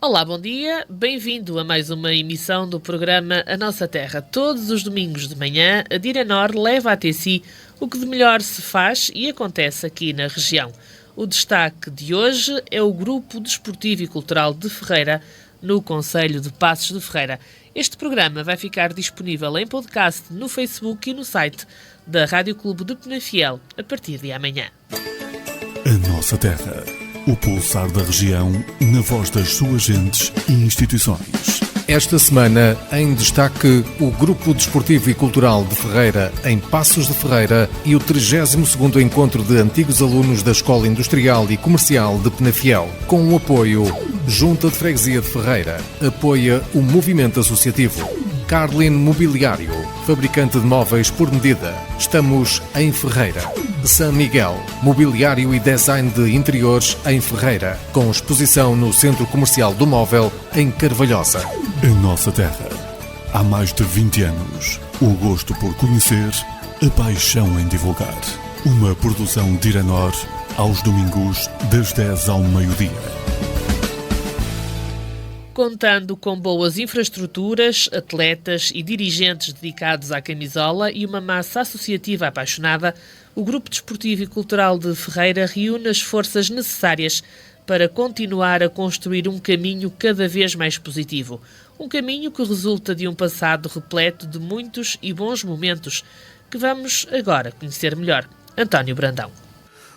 Olá, bom dia. Bem-vindo a mais uma emissão do programa A Nossa Terra. Todos os domingos de manhã, a Direnor leva até si o que de melhor se faz e acontece aqui na região. O destaque de hoje é o Grupo Desportivo e Cultural de Ferreira, no concelho de Passos de Ferreira. Este programa vai ficar disponível em podcast no Facebook e no site da Rádio Clube de Penafiel a partir de amanhã. A Nossa Terra. O pulsar da região, na voz das suas gentes e instituições. Esta semana, em destaque, o Grupo Desportivo e Cultural de Ferreira, em Passos de Ferreira, e o 32º Encontro de Antigos Alunos da Escola Industrial e Comercial de Penafiel, com o apoio Junta de Freguesia de Ferreira, apoia o movimento associativo. Carlin Mobiliário, fabricante de móveis por medida. Estamos em Ferreira. São Miguel, mobiliário e design de interiores em Ferreira, com exposição no Centro Comercial do Móvel, em Carvalhosa. A Nossa Terra. Há mais de 20 anos. O gosto por conhecer, a paixão em divulgar. Uma produção de Direnor, aos domingos, das 10 ao meio-dia. Contando com boas infraestruturas, atletas e dirigentes dedicados à camisola e uma massa associativa apaixonada, o Grupo Desportivo e Cultural de Ferreira reúne as forças necessárias para continuar a construir um caminho cada vez mais positivo. Um caminho que resulta de um passado repleto de muitos e bons momentos, que vamos agora conhecer melhor. António Brandão.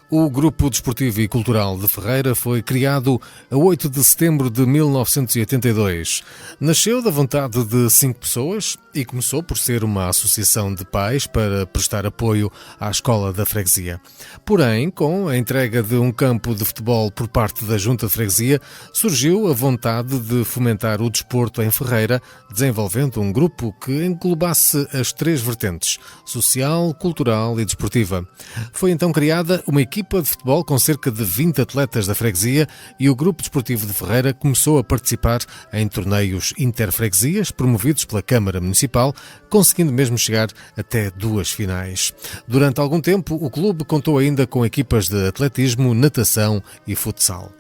O Grupo Desportivo e Cultural de Ferreira foi criado a 8 de setembro de 1982. Nasceu da vontade de 5 pessoas e começou por ser uma associação de pais para prestar apoio à escola da freguesia. Porém, com a entrega de um campo de futebol por parte da Junta de Freguesia, surgiu a vontade de fomentar o desporto em Ferreira, desenvolvendo um grupo que englobasse as 3 vertentes: social, cultural e desportiva. Foi então criada uma equipa de futebol com cerca de 20 atletas da freguesia e o Grupo Desportivo de Ferreira começou a participar em torneios interfreguesias promovidos pela Câmara Municipal, conseguindo mesmo chegar até 2 finais. Durante algum tempo, o clube contou ainda com equipas de atletismo, natação e futsal.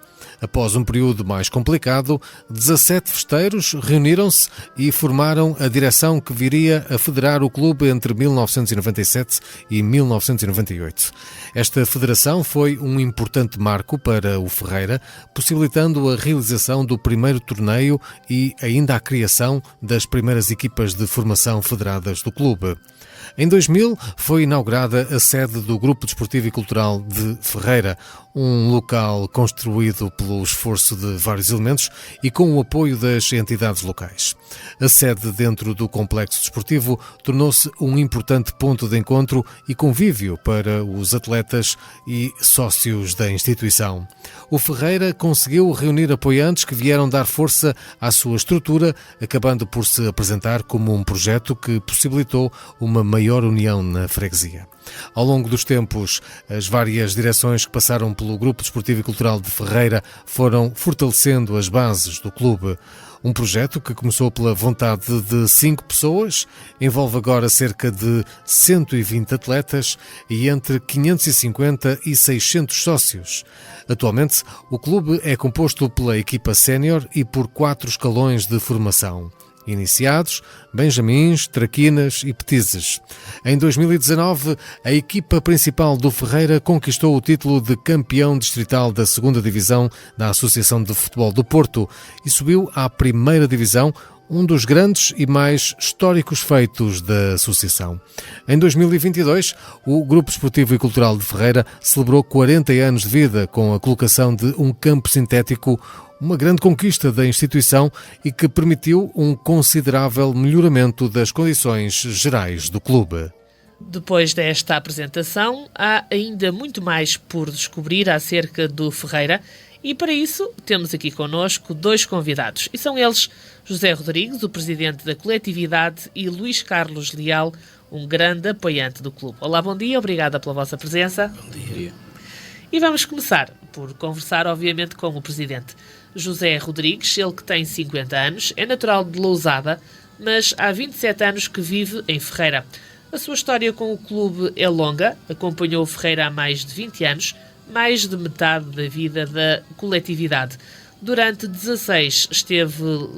Após um período mais complicado, 17 festeiros reuniram-se e formaram a direção que viria a federar o clube entre 1997 e 1998. Esta federação foi um importante marco para o Ferreira, possibilitando a realização do primeiro torneio e ainda a criação das primeiras equipas de formação federadas do clube. Em 2000 foi inaugurada a sede do Grupo Desportivo e Cultural de Ferreira, um local construído pelo esforço de vários elementos e com o apoio das entidades locais. A sede dentro do complexo desportivo tornou-se um importante ponto de encontro e convívio para os atletas e sócios da instituição. O Ferreira conseguiu reunir apoiantes que vieram dar força à sua estrutura, acabando por se apresentar como um projeto que possibilitou uma maior união na freguesia. Ao longo dos tempos, as várias direções que passaram pelo Grupo Desportivo e Cultural de Ferreira foram fortalecendo as bases do clube. Um projeto que começou pela vontade de 5 pessoas, envolve agora cerca de 120 atletas e entre 550 e 600 sócios. Atualmente, o clube é composto pela equipa sénior e por 4 escalões de formação: iniciados, benjamins, traquinas e petizes. Em 2019, a equipa principal do Ferreira conquistou o título de campeão distrital da 2ª Divisão da Associação de Futebol do Porto e subiu à 1ª Divisão, um dos grandes e mais históricos feitos da associação. Em 2022, o Grupo Desportivo e Cultural de Ferreira celebrou 40 anos de vida com a colocação de um campo sintético, uma grande conquista da instituição e que permitiu um considerável melhoramento das condições gerais do clube. Depois desta apresentação, há ainda muito mais por descobrir acerca do Ferreira e, para isso, temos aqui connosco 2 convidados. E são eles José Rodrigues, o presidente da coletividade, e Luís Carlos Leal, um grande apoiante do clube. Olá, bom dia, obrigada pela vossa presença. Bom dia. E vamos começar por conversar, obviamente, com o presidente. José Rodrigues, ele que tem 50 anos, é natural de Lousada, mas há 27 anos que vive em Ferreira. A sua história com o clube é longa, acompanhou o Ferreira há mais de 20 anos, mais de metade da vida da coletividade. Durante 16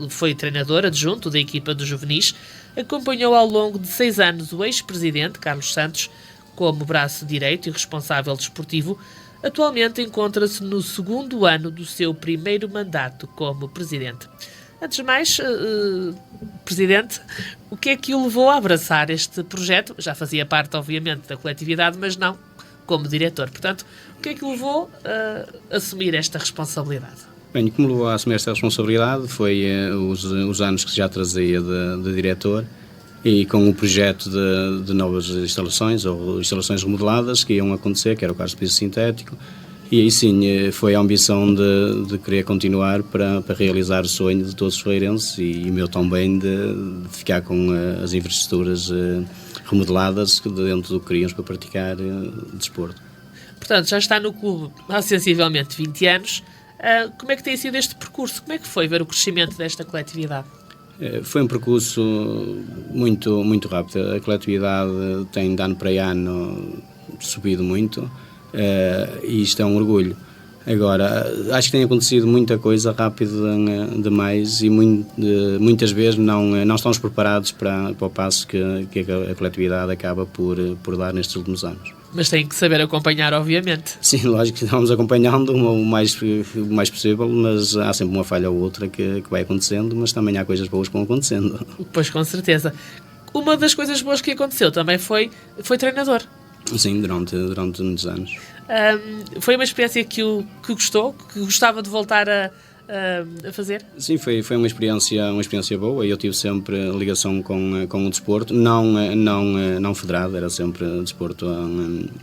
foi treinador adjunto da equipa dos juvenis, acompanhou ao longo de 6 anos o ex-presidente Carlos Santos como braço direito e responsável desportivo. Atualmente encontra-se no 2º ano do seu primeiro mandato como presidente. Antes de mais, presidente, o que é que o levou a abraçar este projeto? Já fazia parte, obviamente, da coletividade, mas não como diretor. Portanto, o que é que o levou a assumir esta responsabilidade? Bem, como levou a assumir esta responsabilidade foi os anos que já trazia de diretor, e com o projeto de novas instalações ou instalações remodeladas que iam acontecer, que era o caso do piso sintético, e aí sim foi a ambição de querer continuar para realizar o sonho de todos os ferreirenses e meu também de ficar com as infraestruturas remodeladas dentro do que queríamos para praticar desporto. Portanto, já está no clube há sensivelmente 20 anos. Como é que tem sido este percurso? Como é que foi ver o crescimento desta coletividade? Foi um percurso muito, muito rápido. A coletividade tem de ano para ano subido muito, e isto é um orgulho. Agora, acho que tem acontecido muita coisa rápido demais e muitas vezes não estamos preparados para o passo que a coletividade acaba por dar nestes últimos anos. Mas tem que saber acompanhar, obviamente. Sim, lógico que estamos acompanhando o mais possível, mas há sempre uma falha ou outra que vai acontecendo, mas também há coisas boas que vão acontecendo. Pois, com certeza. Uma das coisas boas que aconteceu também foi treinador. Sim, durante muitos anos. Foi uma experiência que gostou, que gostava de voltar a fazer? Sim, foi uma experiência boa. Eu tive sempre ligação com o desporto, não federado, era sempre desporto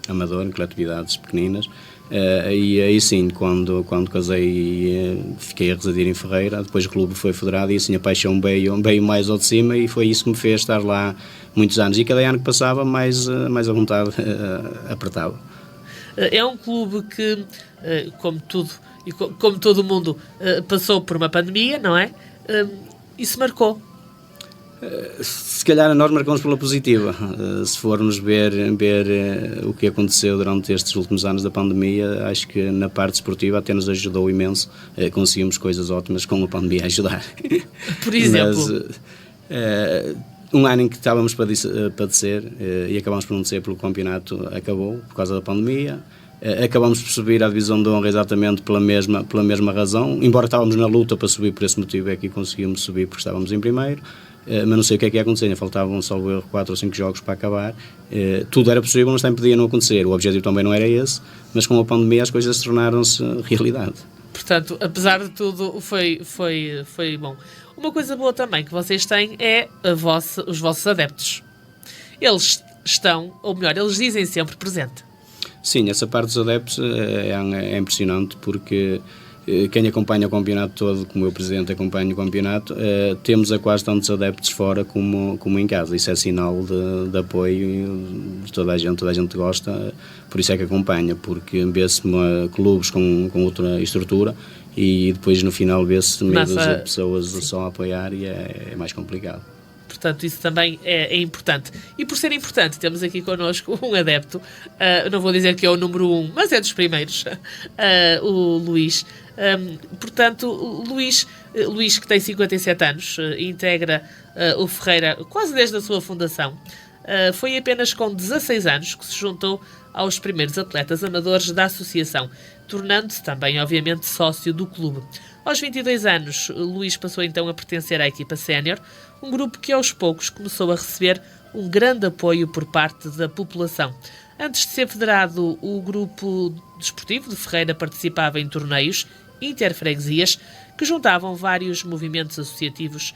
amador, em coletividades pequeninas. E aí sim, quando casei, fiquei a residir em Ferreira. Depois o clube foi federado e assim a paixão veio mais ao de cima, e foi isso que me fez estar lá muitos anos. E cada ano que passava, mais a vontade apertava. É um clube que, como tudo e como todo mundo, passou por uma pandemia, não é? Isso marcou. Se calhar a nós marcamos pela positiva. Se formos ver o que aconteceu durante estes últimos anos da pandemia, acho que na parte esportiva até nos ajudou imenso. Conseguimos coisas ótimas com a pandemia a ajudar. Por exemplo? Mas, um ano em que estávamos para descer e acabámos por não descer pelo campeonato, acabou por causa da pandemia. Acabámos por subir à divisão de honra exatamente pela mesma razão. Embora estávamos na luta para subir, por esse motivo é que conseguimos subir, porque estávamos em primeiro. Mas não sei o que é que ia acontecer, ainda faltavam só 4 ou 5 jogos para acabar. Tudo era possível, mas também podia não acontecer. O objetivo também não era esse, mas com a pandemia as coisas tornaram-se realidade. Portanto, apesar de tudo, foi bom. Uma coisa boa também que vocês têm é os vossos adeptos. Eles estão, ou melhor, eles dizem sempre presente. Sim, essa parte dos adeptos é impressionante, porque quem acompanha o campeonato todo, como eu presidente acompanho o campeonato, temos quase tantos adeptos fora como em casa. Isso é sinal de apoio de toda a gente gosta, por isso é que acompanha, porque vê-se clubes com outra estrutura e depois no final vê-se meio de pessoas só a apoiar, e é mais complicado. Portanto, isso também é importante. E por ser importante, temos aqui connosco um adepto, não vou dizer que é o número 1, mas é dos primeiros, o Luís. Portanto, Luís, que tem 57 anos, integra o Ferreira quase desde a sua fundação. Foi apenas com 16 anos que se juntou aos primeiros atletas amadores da associação, tornando-se também, obviamente, sócio do clube. Aos 22 anos, Luís passou então a pertencer à equipa sénior, um grupo que aos poucos começou a receber um grande apoio por parte da população. Antes de ser federado, o grupo desportivo de Ferreira participava em torneios interfreguesias que juntavam vários movimentos associativos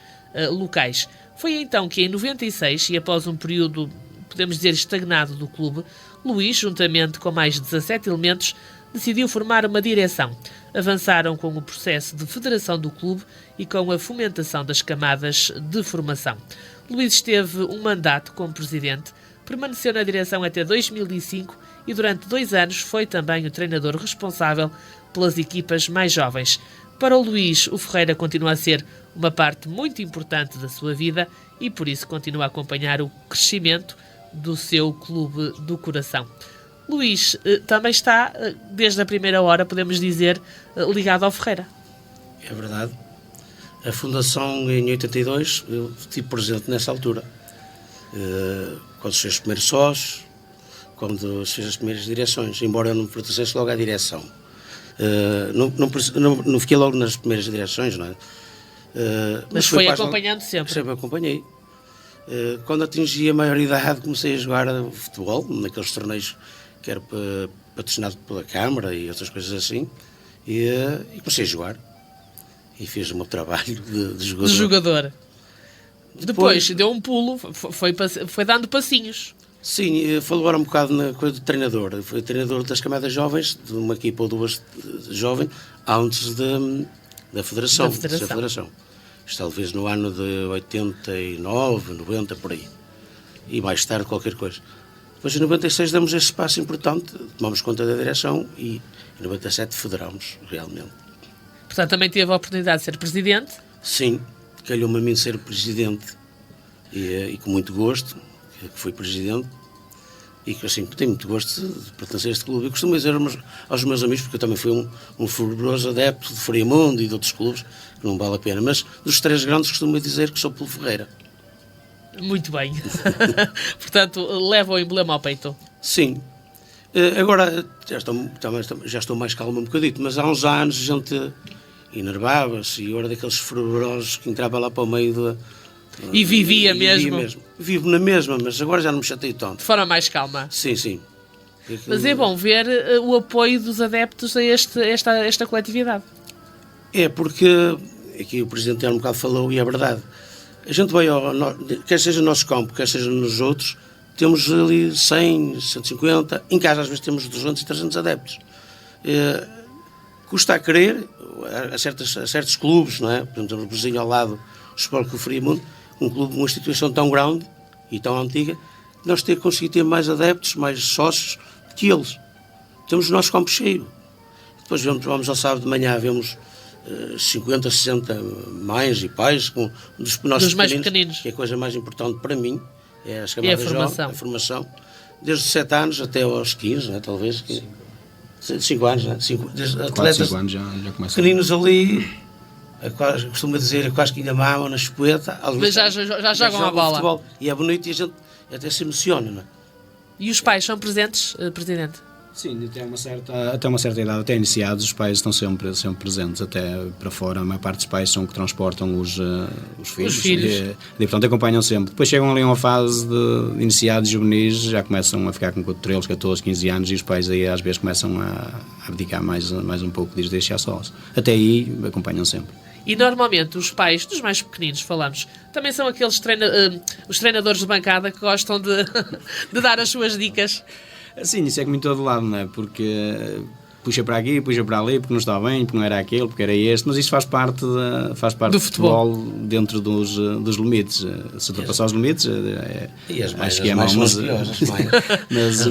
locais. Foi então que em 96, e após um período, podemos dizer, estagnado do clube, Luís, juntamente com mais 17 elementos, decidiu formar uma direção. Avançaram com o processo de federação do clube e com a fomentação das camadas de formação. Luís esteve um mandato como presidente, permaneceu na direção até 2005 e durante 2 anos foi também o treinador responsável pelas equipas mais jovens. Para o Luís, o Ferreira continua a ser uma parte muito importante da sua vida e por isso continua a acompanhar o crescimento do seu clube do coração. Luís também está, desde a primeira hora, podemos dizer, ligado ao Ferreira. é verdade. A fundação em 82, eu estive presente nessa altura, quando se fez os primeiros sócios, quando se fez as primeiras direções, embora eu não pertencesse logo à direção. Não fiquei logo nas primeiras direções, não é? Mas foi acompanhando sempre. Sempre acompanhei. Quando atingi a maioridade, comecei a jogar futebol, naqueles torneios que era patrocinado pela Câmara e outras coisas assim, e comecei a jogar. E fiz o meu trabalho de jogador. De jogador. Depois deu um pulo, foi dando passinhos. Sim, falou agora um bocado na coisa de treinador. Foi treinador das camadas jovens, de uma equipa ou duas jovens, antes da Federação. Da Federação. Isto talvez no ano de 89, 90, por aí. E mais tarde qualquer coisa. Depois em 96 damos esse passo importante, tomamos conta da direção e em 97 federamos, realmente. Portanto, também teve a oportunidade de ser presidente? Sim, calhou-me a mim ser presidente e com muito gosto, que fui presidente, e que assim, tenho muito gosto de pertencer a este clube. Eu costumo dizer aos meus amigos, porque eu também fui um fervoroso adepto de Friamundo e de outros clubes, que não vale a pena, mas dos três grandes costumo dizer que sou pelo Ferreira. Muito bem. Portanto, leva o emblema ao peito. Sim. Agora, já estou mais calmo um bocadito, mas há uns anos a gente enervava-se e era daqueles fervorosos que entrava lá para o meio e vivia mesmo. Vivo na mesma, mas agora já não me chateio tanto. De forma mais calma. Sim, sim. Mas é bom ver o apoio dos adeptos a esta coletividade. É, porque aqui o Presidente há um bocado falou e é verdade. A gente vai, quer seja no nosso campo, quer seja nos outros, temos ali 100, 150, em casa às vezes temos 200 e 300 adeptos. Custa a crer, a certos clubes, não é? Por exemplo, o vizinho ao lado, o Sport Clube Friamundo, um clube, uma instituição tão grande e tão antiga, nós conseguido ter mais adeptos, mais sócios que eles. Temos o nosso campo cheio. Depois vamos ao sábado de manhã, vemos 50, 60 mães e pais dos nossos mais pequeninos, que é a coisa mais importante para mim, é as camadas jovens, a formação, desde os 7 anos até aos 15, né, talvez. 5 anos, né? Atletas 5 anos já começam. Pequeninos ali, costumo dizer, quase que ainda mamam na chupeta. Mas já jogam a bola. Futebol, e é bonito e a gente até se emociona, não é? E os pais são presentes, Presidente? Sim, até uma certa idade, até iniciados, os pais estão sempre presentes, até para fora. A maior parte dos pais são que transportam os filhos. E, portanto, acompanham sempre. Depois chegam ali a uma fase de iniciados juvenis, já começam a ficar com 13, 14, 15 anos e os pais aí às vezes começam a abdicar mais um pouco de deixar sós. Até aí acompanham sempre. E normalmente os pais dos mais pequeninos, falamos, também são aqueles os treinadores de bancada que gostam de dar as suas dicas. Sim, isso é como em todo lado, não é? Porque puxa para aqui, puxa para ali, porque não está bem, porque não era aquele, porque era este, mas isto faz parte do futebol dentro dos limites. Se ultrapassar os limites, acho que é mau,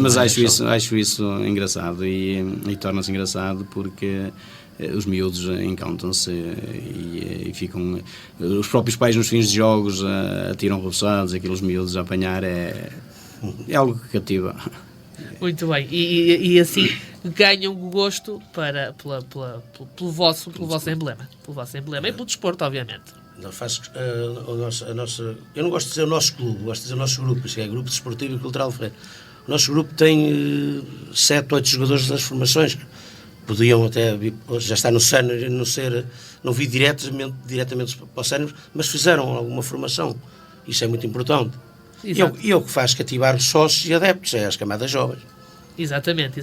mas acho isso engraçado e torna-se engraçado porque os miúdos encantam-se e ficam. Os próprios pais nos fins de jogos atiram reboçados, aqueles miúdos a apanhar é algo que cativa. Muito bem, e assim ganham o gosto pelo vosso emblema. Pelo vosso emblema e pelo desporto, obviamente. Eu não gosto de dizer o nosso clube, gosto de dizer o nosso grupo, isso é Grupo Desportivo e Cultural Ferreira. O nosso grupo tem 7, 8 jogadores das formações que podiam até já estar no sénior e não vi diretamente para o sénior, mas fizeram alguma formação. Isso é muito importante. E é o que faz cativar os sócios e adeptos, é as camadas jovens. Exatamente.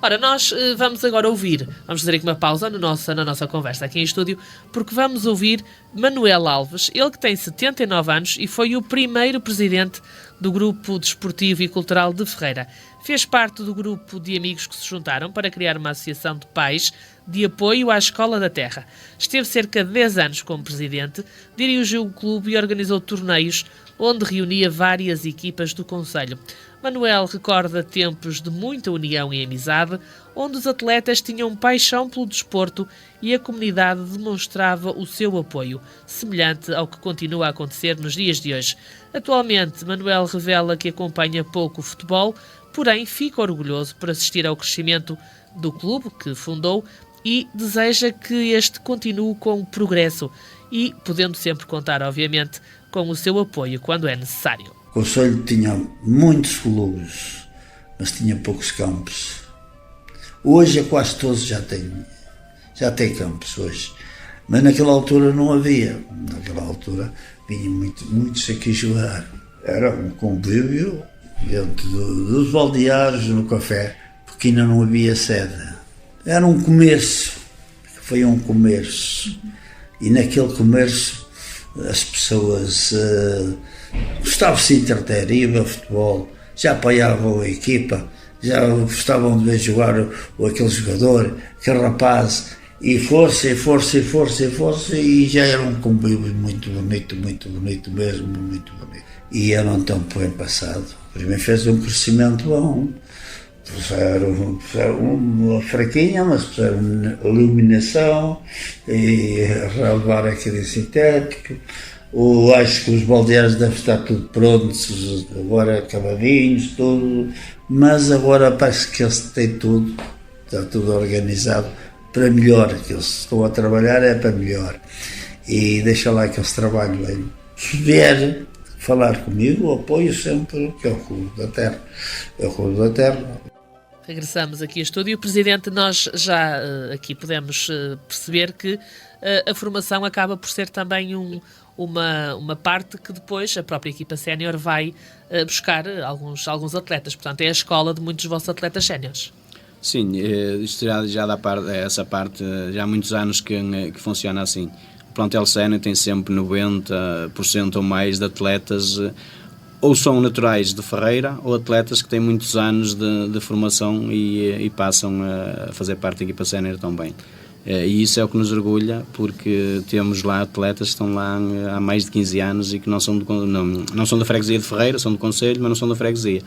Ora, nós vamos agora ouvir, vamos fazer aqui uma pausa na nossa conversa aqui em estúdio, porque vamos ouvir Manuel Alves, ele que tem 79 anos e foi o primeiro presidente do Grupo Desportivo e Cultural de Ferreira. Fez parte do grupo de amigos que se juntaram para criar uma associação de pais de apoio à Escola da Terra. Esteve cerca de 10 anos como presidente, dirigiu o clube e organizou torneios onde reunia várias equipas do concelho. Manuel recorda tempos de muita união e amizade, onde os atletas tinham paixão pelo desporto e a comunidade demonstrava o seu apoio, semelhante ao que continua a acontecer nos dias de hoje. Atualmente, Manuel revela que acompanha pouco o futebol, porém fica orgulhoso por assistir ao crescimento do clube que fundou e deseja que este continue com progresso e podendo sempre contar, obviamente, com o seu apoio quando é necessário. O concelho tinha muitos clubes, mas tinha poucos campos. Hoje quase todos já têm campos hoje, mas naquela altura não havia. Naquela altura vinham muitos aqui jogar. Era um convívio dentro dos baldeares, no café, porque ainda não havia sede. Era um comércio, foi um comércio, e naquele comércio as pessoas gostavam-se de entreter, iam ver futebol, já apoiavam a equipa, já gostavam de ver jogar aquele jogador, aquele rapaz, e força, e já era um convívio muito bonito mesmo, muito bonito. E era um tempo bem passado. Primeiro fez um crescimento bom, puseram uma fraquinha, mas puseram iluminação e relevar aquele sintético. Acho que os baldeares devem estar tudo prontos, agora acabadinhos, tudo, mas agora parece que eles têm tudo, está tudo organizado para melhor, que eles estão a trabalhar é para melhor, e deixa lá que eles trabalhem bem. Se vier falar comigo, apoio sempre, que é o Clube da Terra, Regressamos aqui ao estúdio. Presidente, nós já aqui podemos perceber que a formação acaba por ser também uma parte que depois a própria equipa sénior vai buscar alguns atletas. Portanto, é a escola de muitos dos vossos atletas séniores. Sim, isto já dá essa parte, já há muitos anos que funciona assim. O plantel sénior tem sempre 90% ou mais de atletas, ou são naturais de Ferreira, ou atletas que têm muitos anos de formação e passam a fazer parte da equipa sénior também. E isso é o que nos orgulha, porque temos lá atletas que estão lá há mais de 15 anos e que não são da freguesia de Ferreira, são do concelho, mas não são da freguesia.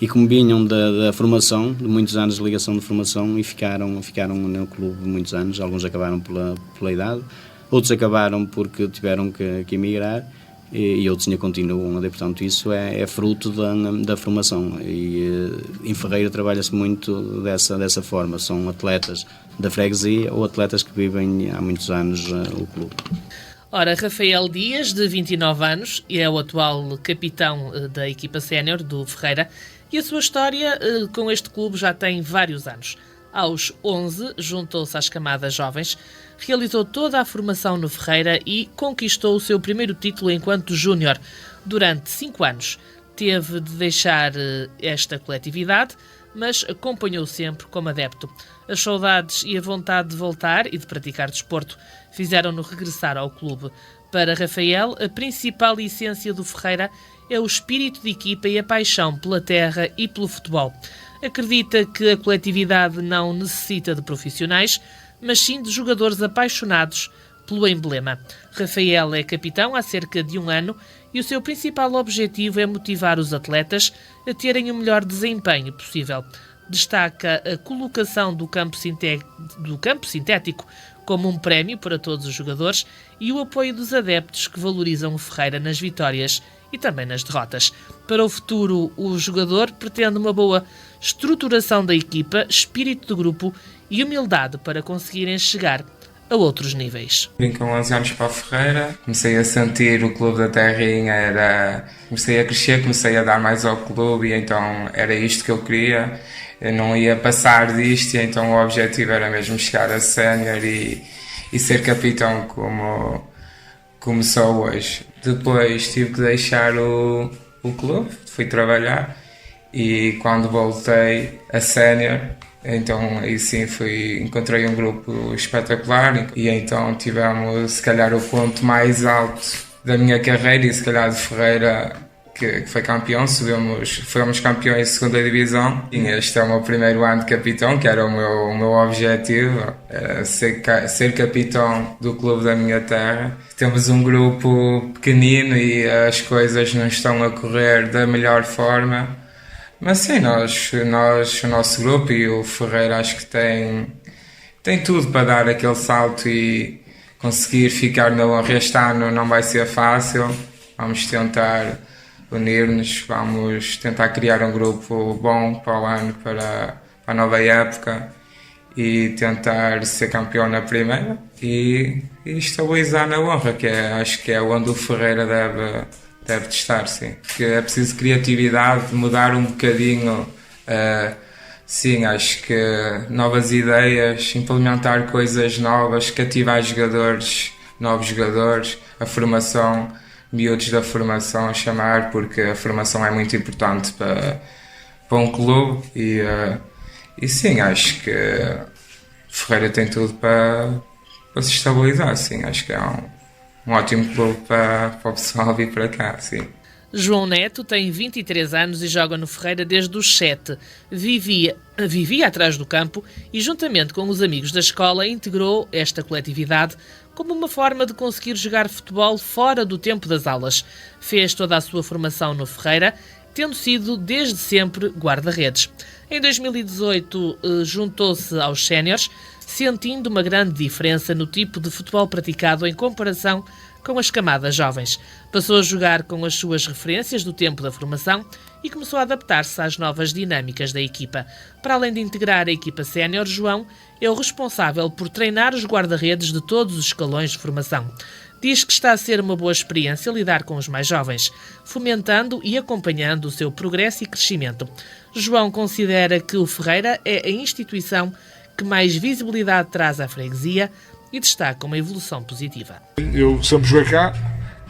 E como vinham da formação, de muitos anos de ligação de formação, e ficaram no clube muitos anos. Alguns acabaram pela idade, outros acabaram porque tiveram que emigrar, e outros ainda continuam. Portanto, isso é fruto da formação. E em Ferreira trabalha-se muito dessa forma. São atletas da freguesia ou atletas que vivem há muitos anos o clube. Ora, Rafael Dias, de 29 anos, é o atual capitão da equipa sénior do Ferreira, e a sua história com este clube já tem vários anos. Aos 11, juntou-se às camadas jovens, realizou toda a formação no Ferreira e conquistou o seu primeiro título enquanto júnior. Durante 5 anos teve de deixar esta coletividade, mas acompanhou sempre como adepto. As saudades e a vontade de voltar e de praticar desporto fizeram-no regressar ao clube. Para Rafael, a principal essência do Ferreira é o espírito de equipa e a paixão pela terra e pelo futebol. Acredita que a coletividade não necessita de profissionais, mas sim de jogadores apaixonados pelo emblema. Rafael é capitão há cerca de 1 ano e o seu principal objetivo é motivar os atletas a terem o melhor desempenho possível. Destaca a colocação do campo sintético como um prémio para todos os jogadores e o apoio dos adeptos que valorizam o Ferreira nas vitórias e também nas derrotas. Para o futuro, o jogador pretende uma boa estruturação da equipa, espírito de grupo e humildade para conseguirem chegar a outros níveis. Vim com 11 anos para a Ferreira, comecei a sentir o clube da terrinha, comecei a crescer, comecei a dar mais ao clube e então era isto que eu queria. Eu não ia passar disto, e então o objetivo era mesmo chegar a sénior e ser capitão como sou hoje. Depois tive que deixar o clube, fui trabalhar e quando voltei a sénior, então aí sim encontrei um grupo espetacular e então tivemos se calhar o ponto mais alto da minha carreira e se calhar de Ferreira, que foi campeão, fomos campeões de segunda divisão e este é o meu primeiro ano de capitão, que era o meu objetivo, era ser capitão do clube da minha terra. Temos um grupo pequenino e as coisas não estão a correr da melhor forma, mas sim, o nosso grupo e o Ferreira acho que tem tudo para dar aquele salto e conseguir ficar na honra. Este ano não vai ser fácil, vamos tentar unir-nos, vamos tentar criar um grupo bom para o ano, para a nova época e tentar ser campeão na primeira e estabilizar na honra, acho que é onde o Ferreira deve estar, sim. Que é preciso criatividade, mudar um bocadinho, sim, acho que novas ideias, implementar coisas novas, cativar novos jogadores, a formação, miúdos da formação a chamar, porque a formação é muito importante para um clube e sim, acho que Ferreira tem tudo para se estabilizar, sim, acho que é um ótimo clube para o pessoal vir para cá, sim. João Neto tem 23 anos e joga no Ferreira desde os 7. Vivia atrás do campo e, juntamente com os amigos da escola, integrou esta coletividade como uma forma de conseguir jogar futebol fora do tempo das aulas. Fez toda a sua formação no Ferreira, tendo sido desde sempre guarda-redes. Em 2018 juntou-se aos séniores, sentindo uma grande diferença no tipo de futebol praticado em comparação com as camadas jovens. Passou a jogar com as suas referências do tempo da formação e começou a adaptar-se às novas dinâmicas da equipa. Para além de integrar a equipa sénior, João é o responsável por treinar os guarda-redes de todos os escalões de formação. Diz que está a ser uma boa experiência lidar com os mais jovens, fomentando e acompanhando o seu progresso e crescimento. João considera que o Ferreira é a instituição que mais visibilidade traz à freguesia e destaca uma evolução positiva. Eu sempre joguei cá,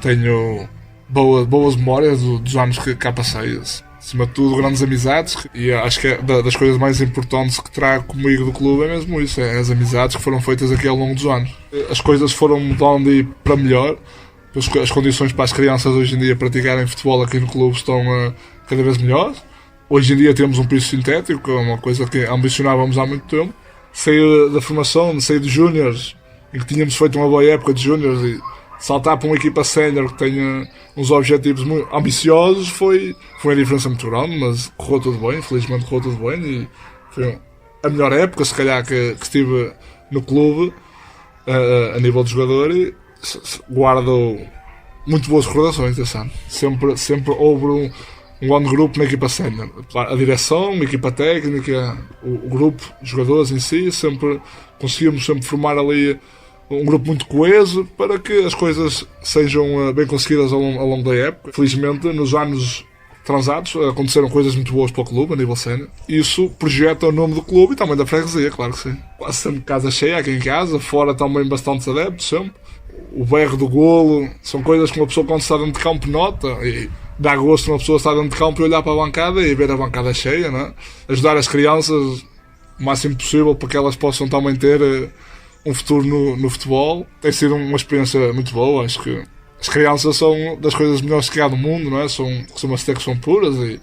tenho boas memórias dos anos que cá passei. Acima de tudo, grandes amizades, e acho que é das coisas mais importantes que trago comigo do clube é mesmo isso, é as amizades que foram feitas aqui ao longo dos anos. As coisas foram mudando e para melhor, as condições para as crianças hoje em dia praticarem futebol aqui no clube estão cada vez melhores. Hoje em dia temos um piso sintético, que é uma coisa que ambicionávamos há muito tempo. Saí da formação, saí de júniores, em que tínhamos feito uma boa época de júniores, e saltar para uma equipa sénior que tenha uns objetivos muito ambiciosos foi uma diferença muito grande, mas correu tudo bem, felizmente correu tudo bem, e foi a melhor época, se calhar, que estive no clube a nível de jogador, e guardo muito boas recordações desse ano. Sempre houve um grande grupo na equipa sénior. A direção, a equipa técnica, o grupo de jogadores em si, conseguimos formar ali um grupo muito coeso para que as coisas sejam bem conseguidas ao longo da época. Felizmente, nos anos transados, aconteceram coisas muito boas para o clube, a nível sénior. Isso projeta o nome do clube e também da freguesia, claro que sim. Quase sempre casa cheia aqui em casa, fora também bastantes adeptos, sempre. O berro do golo, são coisas que uma pessoa, quando está dentro de campo, nota, e dá gosto uma pessoa estar dentro de campo e olhar para a bancada e ver a bancada cheia, não é? Ajudar as crianças o máximo possível para que elas possam também ter um futuro no futebol. Tem sido uma experiência muito boa. Acho que as crianças são das coisas melhores que há do mundo, não é? Costuma-se ter que são puras, e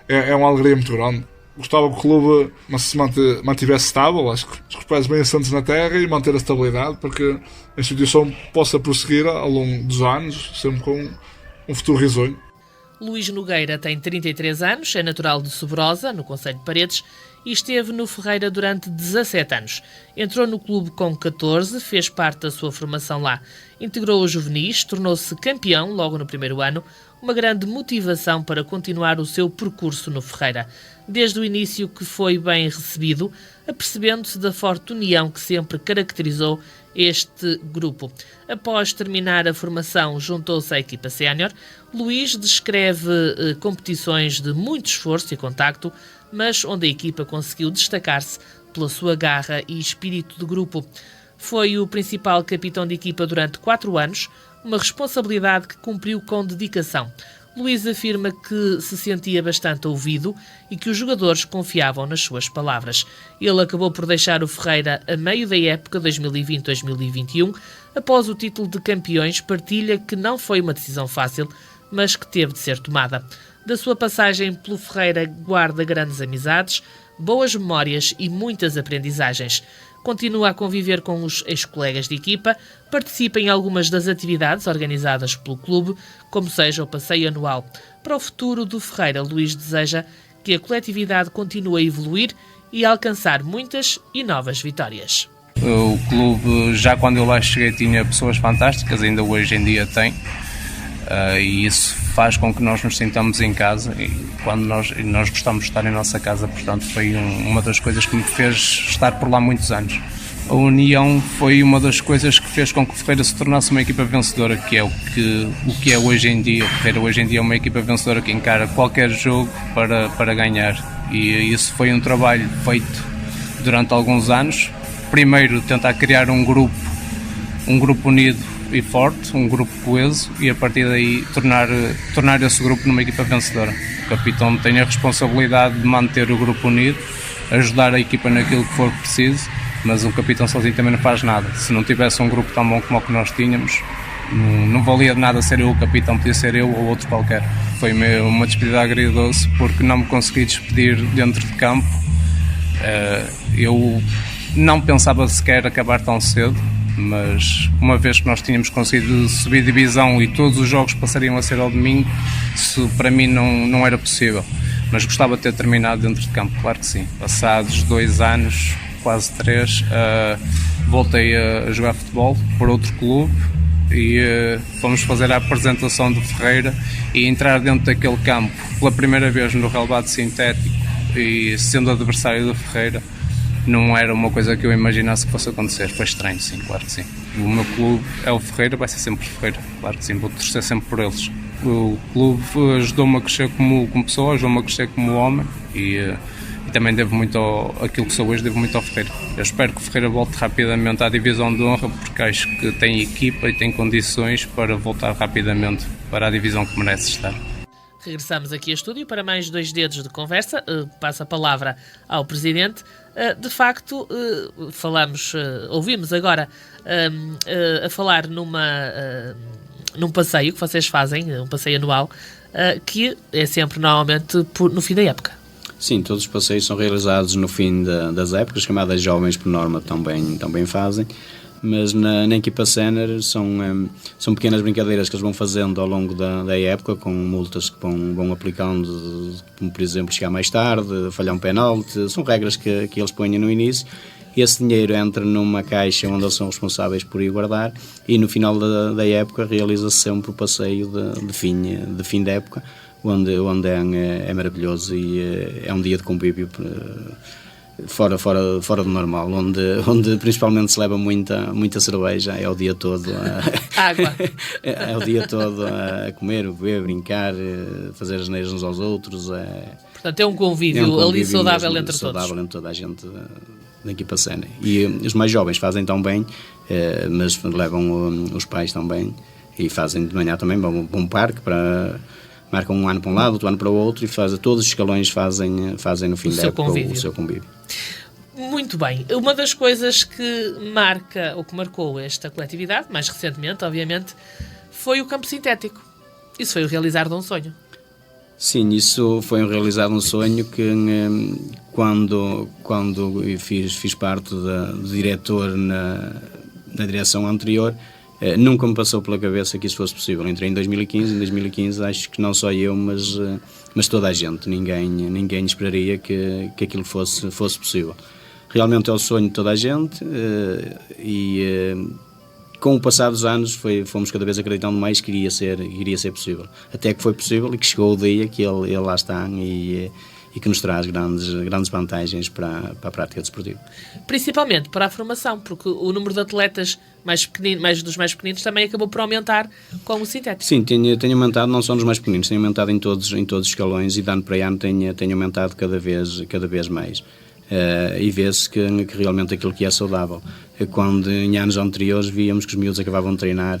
é uma alegria muito grande. Gostava que o clube se mantivesse estável, acho que os pés bem assentos na terra, e manter a estabilidade para que a instituição possa prosseguir ao longo dos anos, sempre com um futuro risonho. Luís Nogueira tem 33 anos, é natural de Sobrosa, no concelho de Paredes, e esteve no Ferreira durante 17 anos. Entrou no clube com 14, fez parte da sua formação lá. Integrou os juvenis, tornou-se campeão logo no primeiro ano, uma grande motivação para continuar o seu percurso no Ferreira. Desde o início que foi bem recebido, apercebendo-se da forte união que sempre caracterizou este grupo. Após terminar a formação, juntou-se à equipa sénior. Luís descreve competições de muito esforço e contacto, mas onde a equipa conseguiu destacar-se pela sua garra e espírito de grupo. Foi o principal capitão de equipa durante 4 anos, uma responsabilidade que cumpriu com dedicação. Luís afirma que se sentia bastante ouvido e que os jogadores confiavam nas suas palavras. Ele acabou por deixar o Ferreira a meio da época 2020-2021. Após o título de campeões, partilha que não foi uma decisão fácil, mas que teve de ser tomada. Da sua passagem pelo Ferreira guarda grandes amizades, boas memórias e muitas aprendizagens. Continua a conviver com os ex-colegas de equipa, participa em algumas das atividades organizadas pelo clube, como seja o passeio anual. Para o futuro do Ferreira, Luís deseja que a coletividade continue a evoluir e a alcançar muitas e novas vitórias. O clube, já quando eu lá cheguei, tinha pessoas fantásticas, ainda hoje em dia tem. e isso faz com que nós nos sintamos em casa, e quando nós gostamos de estar em nossa casa, portanto foi uma das coisas que me fez estar por lá muitos anos. A união foi uma das coisas que fez com que o Ferreira se tornasse uma equipa vencedora, que é o que é hoje em dia. O Ferreira hoje em dia é uma equipa vencedora que encara qualquer jogo para ganhar, e isso foi um trabalho feito durante alguns anos. Primeiro tentar criar um grupo unido e forte, um grupo coeso, e a partir daí tornar esse grupo numa equipa vencedora. O capitão tem a responsabilidade de manter o grupo unido, ajudar a equipa naquilo que for preciso, mas um capitão sozinho também não faz nada. Se não tivesse um grupo tão bom como o que nós tínhamos, não valia de nada ser eu o capitão, podia ser eu ou outro qualquer. Foi uma despedida agridoce, porque não me consegui despedir dentro de campo. Eu não pensava sequer acabar tão cedo, mas uma vez que nós tínhamos conseguido subir divisão e todos os jogos passariam a ser ao domingo, isso para mim não era possível. Mas gostava de ter terminado dentro de campo, claro que sim. Passados 2 anos, quase 3, voltei a jogar futebol por outro clube e fomos fazer a apresentação do Ferreira, e entrar dentro daquele campo pela primeira vez no relvado sintético e sendo adversário do Ferreira não era uma coisa que eu imaginasse que fosse acontecer. Foi estranho, sim, claro que sim. O meu clube é o Ferreira, vai ser sempre Ferreira, claro que sim, vou torcer sempre por eles. O clube ajudou-me a crescer como pessoa, ajudou-me a crescer como homem, e também devo muito aquilo que sou hoje, devo muito ao Ferreira. Eu espero que o Ferreira volte rapidamente à divisão de honra, porque acho que tem equipa e tem condições para voltar rapidamente para a divisão que merece estar. Regressamos aqui a estúdio para mais 2 dedos de conversa. Passo a palavra ao Presidente. De facto, ouvimos agora a falar num passeio que vocês fazem, um passeio anual, que é sempre normalmente no fim da época. Sim, todos os passeios são realizados no fim das épocas, chamadas jovens por norma também fazem, mas na equipa sénior são pequenas brincadeiras que eles vão fazendo ao longo da época, com multas que vão aplicando, como por exemplo chegar mais tarde, falhar um penalti, são regras que eles põem no início. Esse dinheiro entra numa caixa onde eles são responsáveis por ir guardar, e no final da época realiza-se sempre o passeio de fim da época, onde é maravilhoso, e é um dia de convívio fora do normal, onde principalmente se leva muita cerveja, é o dia todo água. É o dia todo a comer, beber, brincar, fazer as neiras uns aos outros. Portanto, é um convívio ali saudável mesmo, entre todos. Saudável entre toda a gente da equipa sénior. E os mais jovens fazem tão bem, mas levam os pais também, e fazem de manhã também, vão para um parque, marcam um ano para um lado, outro ano para o outro, e todos os escalões fazem no fim da época o seu convívio. Muito bem. Uma das coisas que marcou esta coletividade, mais recentemente, obviamente, foi o campo sintético. Isso foi o realizar de um sonho. Sim, isso foi um realizar de um sonho que quando fiz parte de diretor na direção anterior, nunca me passou pela cabeça que isso fosse possível. Entrei em 2015, acho que não só eu, mas toda a gente, ninguém esperaria que aquilo fosse possível. Realmente é o sonho de toda a gente, e com o passar dos anos fomos cada vez acreditando mais que iria ser possível. Até que foi possível, e que chegou o dia que ele lá está, e que nos traz grandes vantagens para a prática desportiva. Principalmente para a formação, porque o número de atletas mais pequeninos também acabou por aumentar com o sintético. Sim, tem aumentado, não só nos mais pequeninos, tem aumentado em todos os escalões, e de ano para ano tem aumentado cada vez mais. E vê-se que realmente aquilo que é saudável. Quando em anos anteriores víamos que os miúdos acabavam de treinar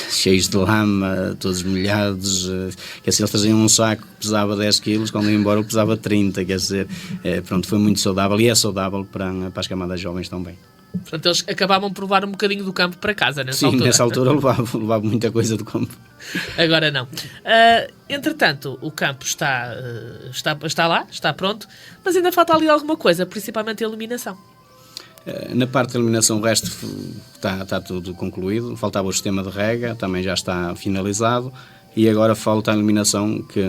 cheios de lama, todos molhados, quer dizer, eles traziam um saco que pesava 10 kg, quando iam embora pesava 30, quer dizer, foi muito saudável, e é saudável para as camadas jovens também. Portanto, eles acabavam por levar um bocadinho do campo para casa nessa altura. Sim, nessa altura levava muita coisa do campo. Agora não. Entretanto, o campo está lá, está pronto, mas ainda falta ali alguma coisa, principalmente a iluminação. Na parte da iluminação, o resto está tudo concluído. Faltava o sistema de rega, também já está finalizado, e agora falta a iluminação que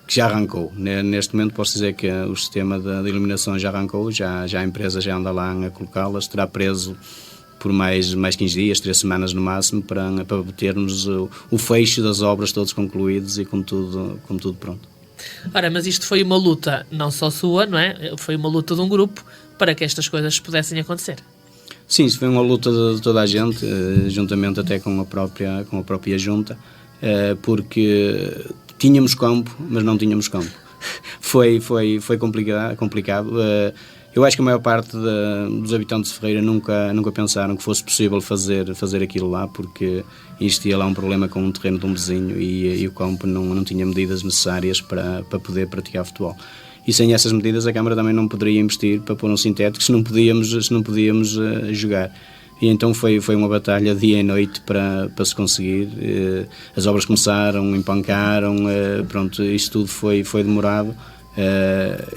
já arrancou. Neste momento posso dizer que o sistema de iluminação já arrancou, já a empresa já anda lá a colocá-las, estará preso por mais 15 dias, 3 semanas no máximo, para termos o fecho das obras todas concluídas e com tudo pronto. Ora, mas isto foi uma luta não só sua, não é? Foi uma luta de um grupo para que estas coisas pudessem acontecer. Sim, isso foi uma luta de toda a gente, juntamente até com a própria junta, porque tínhamos campo, mas não tínhamos campo. Foi complicado. Eu acho que a maior parte dos habitantes de Ferreira nunca pensaram que fosse possível fazer aquilo lá, porque existia lá um problema com um terreno de um vizinho e o campo não tinha medidas necessárias para poder praticar futebol. E sem essas medidas a Câmara também não poderia investir para pôr um sintético se não podíamos jogar. E então foi uma batalha dia e noite para se conseguir. As obras começaram, empancaram, pronto, isso tudo foi demorado.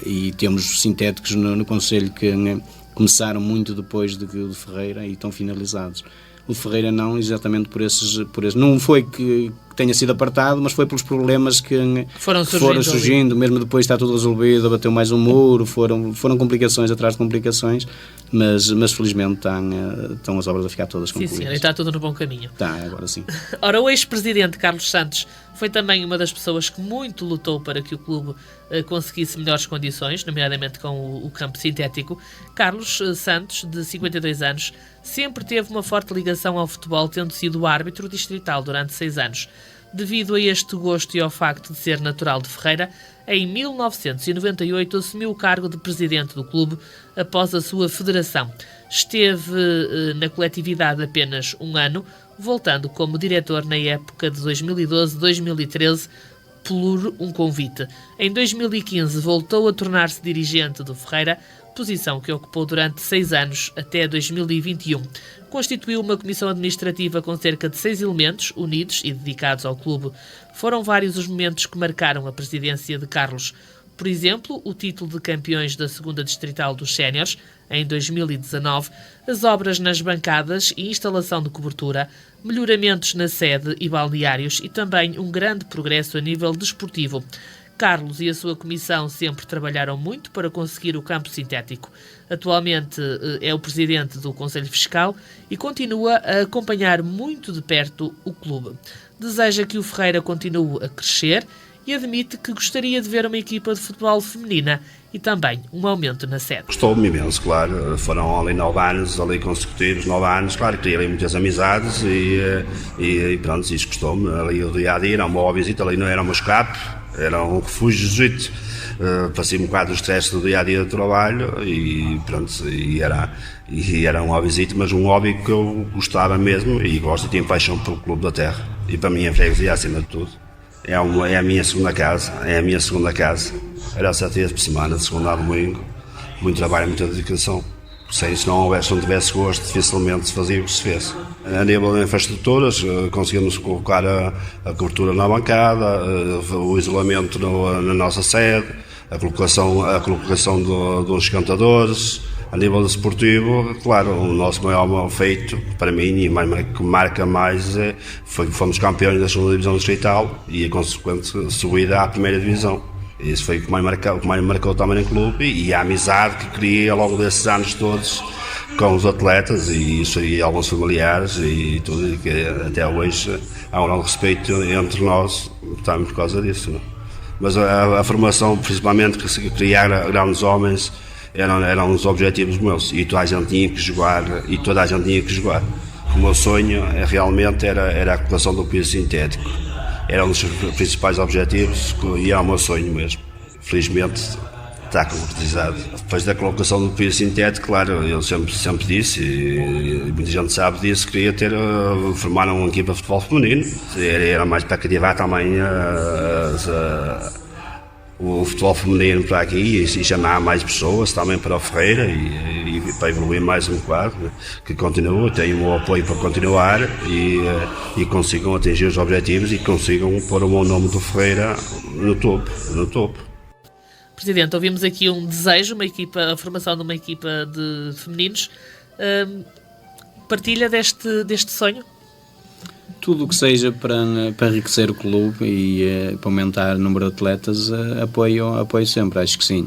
E temos sintéticos no Conselho que começaram muito depois de Ferreira e estão finalizados. O Ferreira não, exatamente por esses. Não foi que tenha sido apartado, mas foi pelos problemas que foram surgindo. Mesmo depois está tudo resolvido, bateu mais um muro, foram complicações atrás de complicações, mas felizmente estão as obras a ficar todas concluídas. Sim, senhor, e está tudo no bom caminho. Está, agora sim. Ora, o ex-presidente Carlos Santos foi também uma das pessoas que muito lutou para que o clube conseguisse melhores condições, nomeadamente com o campo sintético. Carlos Santos, de 52 anos, sempre teve uma forte ligação ao futebol, tendo sido árbitro distrital durante 6 anos. Devido a este gosto e ao facto de ser natural de Ferreira, em 1998 assumiu o cargo de presidente do clube após a sua federação. Esteve na coletividade apenas um ano, voltando como diretor na época de 2012-2013 por um convite. Em 2015 voltou a tornar-se dirigente do Ferreira, posição que ocupou durante 6 anos, até 2021. Constituiu uma comissão administrativa com cerca de 6 elementos, unidos e dedicados ao clube. Foram vários os momentos que marcaram a presidência de Carlos. Por exemplo, o título de campeões da 2ª Distrital dos Séniores, em 2019, as obras nas bancadas e instalação de cobertura, melhoramentos na sede e balneários e também um grande progresso a nível desportivo. Carlos e a sua comissão sempre trabalharam muito para conseguir o campo sintético. Atualmente é o presidente do Conselho Fiscal e continua a acompanhar muito de perto o clube. Deseja que o Ferreira continue a crescer e admite que gostaria de ver uma equipa de futebol feminina e também um aumento na sede. Gostou-me imenso, claro. Foram ali 9 anos, ali consecutivos 9 anos, claro, criei ali muitas amizades e pronto, isso gostou-me. Ali o dia-a-dia era uma boa visita, ali não era um escape, era um refúgio jesuíta. Passei um bocado o stress do dia-a-dia do trabalho e pronto, e era um hobby, mas um hobby que eu gostava mesmo e gosto e tenho paixão pelo Clube da Terra. E para mim a freguesia acima de tudo. É a minha segunda casa, era 7 dias por semana, de segunda a domingo, muito trabalho, muita dedicação. Se não tivesse gosto, dificilmente se fazia o que se fez. A nível de infraestruturas, conseguimos colocar a cobertura na bancada, o isolamento na nossa sede, a colocação dos cantadores. A nível desportivo, claro, o nosso maior feito, para mim, e que marca mais, foi que fomos campeões da 2ª Divisão Distrital e a consequente subida à 1ª Divisão. Isso foi o que mais marcou também no clube e a amizade que criei ao longo desses anos todos com os atletas e alguns familiares e tudo, e que até hoje há um grande respeito entre nós, também por causa disso. Não? Mas a formação, principalmente, que criar grandes homens, eram os objetivos meus e toda a gente tinha que jogar O meu sonho realmente era a colocação do piso sintético. Era um dos principais objetivos e é o meu sonho mesmo. Felizmente está concretizado. Depois da colocação do piso sintético, claro, eu sempre disse, e muita gente sabe disso, queria formar uma equipa de futebol feminino. Era mais para cativar também o futebol feminino para aqui e chamar mais pessoas também para o Ferreira e para evoluir mais um quadro, que continua, tenho o meu apoio para continuar e consigam atingir os objetivos e consigam pôr o bom nome do Ferreira no topo. Presidente, ouvimos aqui um desejo, a formação de uma equipa de femininos. Partilha deste sonho? Tudo o que seja para enriquecer o clube e para aumentar o número de atletas, apoio sempre, acho que sim.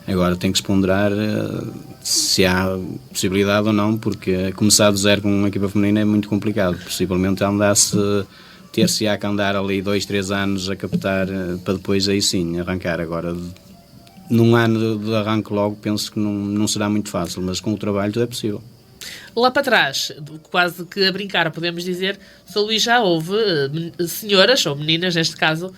Agora tem que se ponderar se há possibilidade ou não, porque começar do zero com uma equipa feminina é muito complicado. Possivelmente ter-se-á que andar ali 2-3 anos a captar para depois aí sim arrancar. Agora, num ano de arranque logo, penso que não será muito fácil, mas com o trabalho tudo é possível. Lá para trás, quase que a brincar, podemos dizer, Sr. Luís, já houve senhoras, ou meninas neste caso,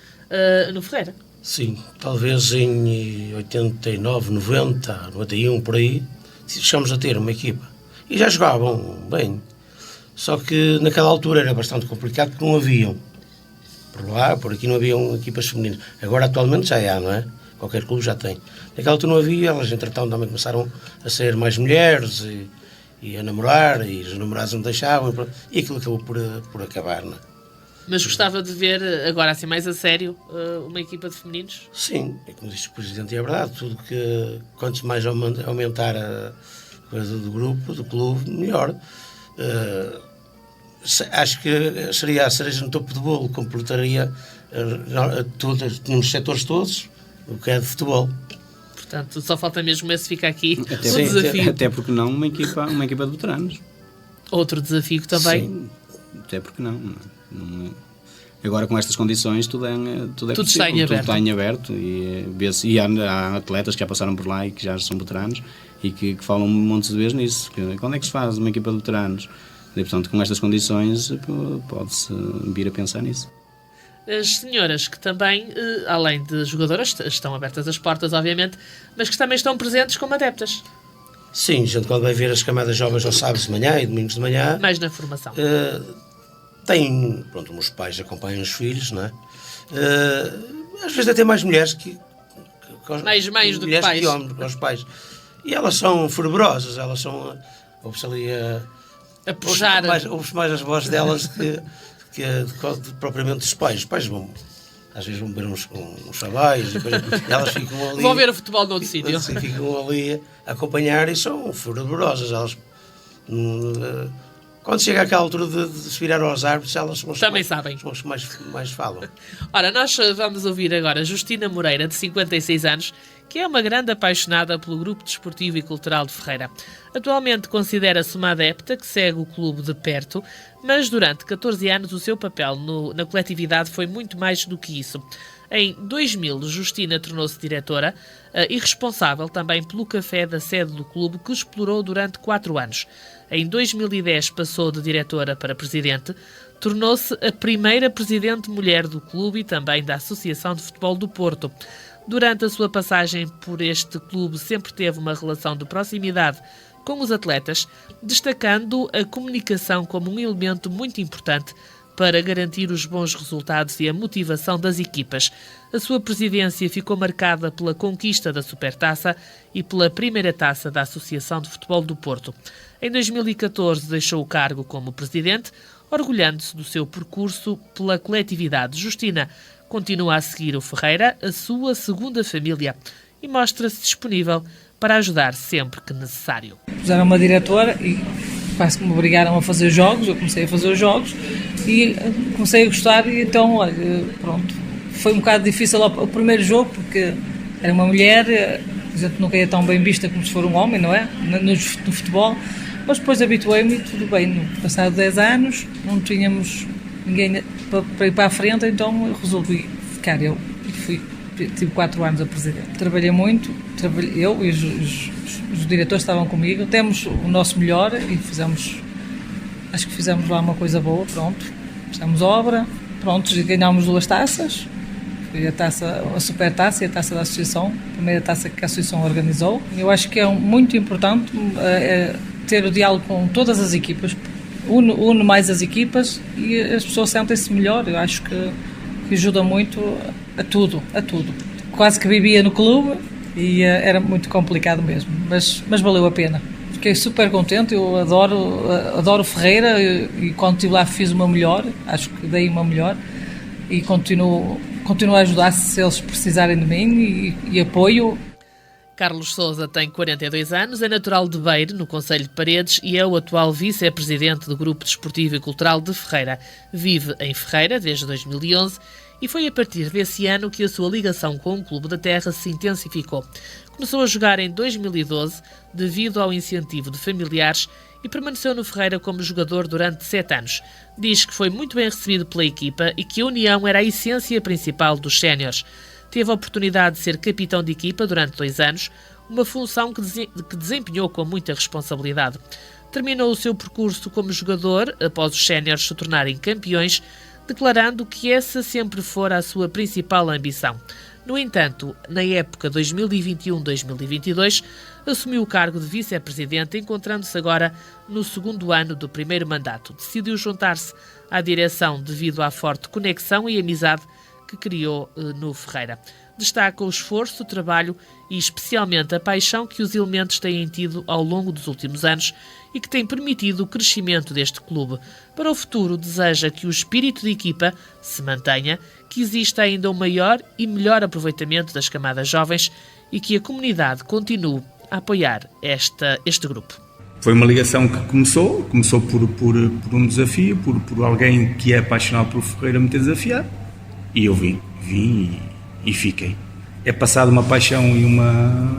no Ferreira. Sim, talvez em 89, 90, 91, por aí, chegámos a ter uma equipa. E já jogavam bem. Só que naquela altura era bastante complicado porque não haviam. Por lá, por aqui não haviam equipas femininas. Agora atualmente já há, não é? Qualquer clube já tem. Naquela altura não havia, elas entretanto também começaram a ser mais mulheres e a namorar, e os namorados não deixavam, e aquilo acabou por acabar, não é? Mas gostava de ver, agora assim mais a sério, uma equipa de femininos? Sim, é como disse o Presidente, e é verdade, tudo que quanto mais aumentar a coisa do grupo, do clube, melhor. Acho que seria a cereja no topo do bolo, completaria nos setores todos o que é de futebol. Portanto, só falta mesmo esse fica aqui o desafio. Até porque não uma equipa de veteranos. Outro desafio também. Sim, até porque não. Agora com estas condições tudo está em aberto e há atletas que já passaram por lá e que já são veteranos e que falam montes de vezes nisso. Quando é que se faz uma equipa de veteranos? E, portanto, com estas condições pode-se vir a pensar nisso. As senhoras que também, além de jogadoras, estão abertas as portas, obviamente, mas que também estão presentes como adeptas. Sim, a gente quando vai ver as camadas jovens aos sábados de manhã e domingos de manhã... Mais na formação. Pronto, os pais acompanham os filhos, não é? Às vezes até mais mulheres mais mães do que pais. Que homens, com os pais. E elas são fervorosas, elas são... Ouve-se ali a puxar. Ouve-se mais as vozes delas que propriamente dos pais. Os pais às vezes vão ver uns chavais e elas ficam ali... Vão ver o futebol noutro sítio. Ficam ali a acompanhar e são fervorosas. Elas... Quando chega àquela altura de se virar aos árbitros, elas são também sabem. São os que mais falam. Ora, nós vamos ouvir agora Justina Moreira, de 56 anos, que é uma grande apaixonada pelo Grupo Desportivo e Cultural de Ferreira. Atualmente considera-se uma adepta que segue o clube de perto, mas durante 14 anos o seu papel na coletividade foi muito mais do que isso. Em 2000, Justina tornou-se diretora e responsável também pelo café da sede do clube, que explorou durante 4 anos. Em 2010 passou de diretora para presidente, tornou-se a primeira presidente mulher do clube e também da Associação de Futebol do Porto. Durante a sua passagem por este clube sempre teve uma relação de proximidade com os atletas, destacando a comunicação como um elemento muito importante para garantir os bons resultados e a motivação das equipas. A sua presidência ficou marcada pela conquista da Supertaça e pela primeira taça da Associação de Futebol do Porto. Em 2014 deixou o cargo como presidente, orgulhando-se do seu percurso pela coletividade. Justina continua a seguir o Ferreira, a sua segunda família, e mostra-se disponível para ajudar sempre que necessário. Puseram uma diretora e quase que me obrigaram a fazer jogos. Eu comecei a fazer os jogos e comecei a gostar, e então, pronto, foi um bocado difícil o primeiro jogo, porque era uma mulher, a gente nunca é tão bem vista como se for um homem, não é? No futebol, mas depois habituei-me e tudo bem. No passado 10 anos não tínhamos ninguém para ir para a frente, então eu resolvi ficar eu e tive 4 anos a presidente. Trabalhei muito, eu e os diretores estavam comigo, temos o nosso melhor e acho que fizemos lá uma coisa boa, pronto, fizemos obra, pronto, e ganhámos 2 taças, foi a Supertaça e a taça da Associação, a primeira taça que a Associação organizou. Eu acho que é muito importante ter o diálogo com todas as equipas, une mais as equipas e as pessoas sentem-se melhor. Eu acho que ajuda muito a tudo. Quase que vivia no clube e era muito complicado mesmo, mas valeu a pena. Fiquei super contente, eu adoro Ferreira e quando estive lá fiz uma melhor, acho que dei uma melhor e continuo a ajudar se eles precisarem de mim e apoio. Carlos Sousa tem 42 anos, é natural de Beire, no concelho de Paredes, e é o atual vice-presidente do Grupo Desportivo e Cultural de Ferreira. Vive em Ferreira desde 2011 e foi a partir desse ano que a sua ligação com o Clube da Terra se intensificou. Começou a jogar em 2012 devido ao incentivo de familiares e permaneceu no Ferreira como jogador durante 7 anos. Diz que foi muito bem recebido pela equipa e que a união era a essência principal dos séniores. Teve a oportunidade de ser capitão de equipa durante 2 anos, uma função que desempenhou com muita responsabilidade. Terminou o seu percurso como jogador, após os séniores se tornarem campeões, declarando que essa sempre fora a sua principal ambição. No entanto, na época 2021-2022, assumiu o cargo de vice-presidente, encontrando-se agora no 2º ano do primeiro mandato. Decidiu juntar-se à direção devido à forte conexão e amizade que criou no Ferreira. Destaca o esforço, o trabalho e especialmente a paixão que os elementos têm tido ao longo dos últimos anos e que tem permitido o crescimento deste clube. Para o futuro, deseja que o espírito de equipa se mantenha, que exista ainda um maior e melhor aproveitamento das camadas jovens e que a comunidade continue a apoiar este grupo. Foi uma ligação que começou por um desafio, por alguém que é apaixonado pelo Ferreira me ter desafiado, e eu vim e fiquei. É passado uma paixão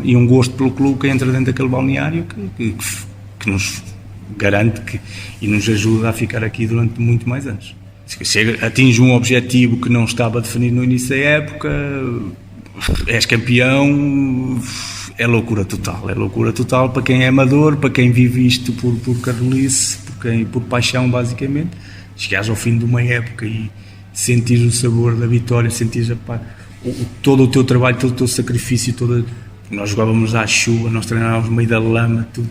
e um gosto pelo clube que entra dentro daquele balneário que nos garante e nos ajuda a ficar aqui durante muito mais anos. Atinge um objetivo que não estava definido no início da época, és campeão, é loucura total para quem é amador, para quem vive isto por carolice, por paixão basicamente. Chegares ao fim de uma época e sentir o sabor da vitória, sentir todo o teu trabalho, todo o teu sacrifício, nós jogávamos à chuva, nós treinávamos no meio da lama, tudo.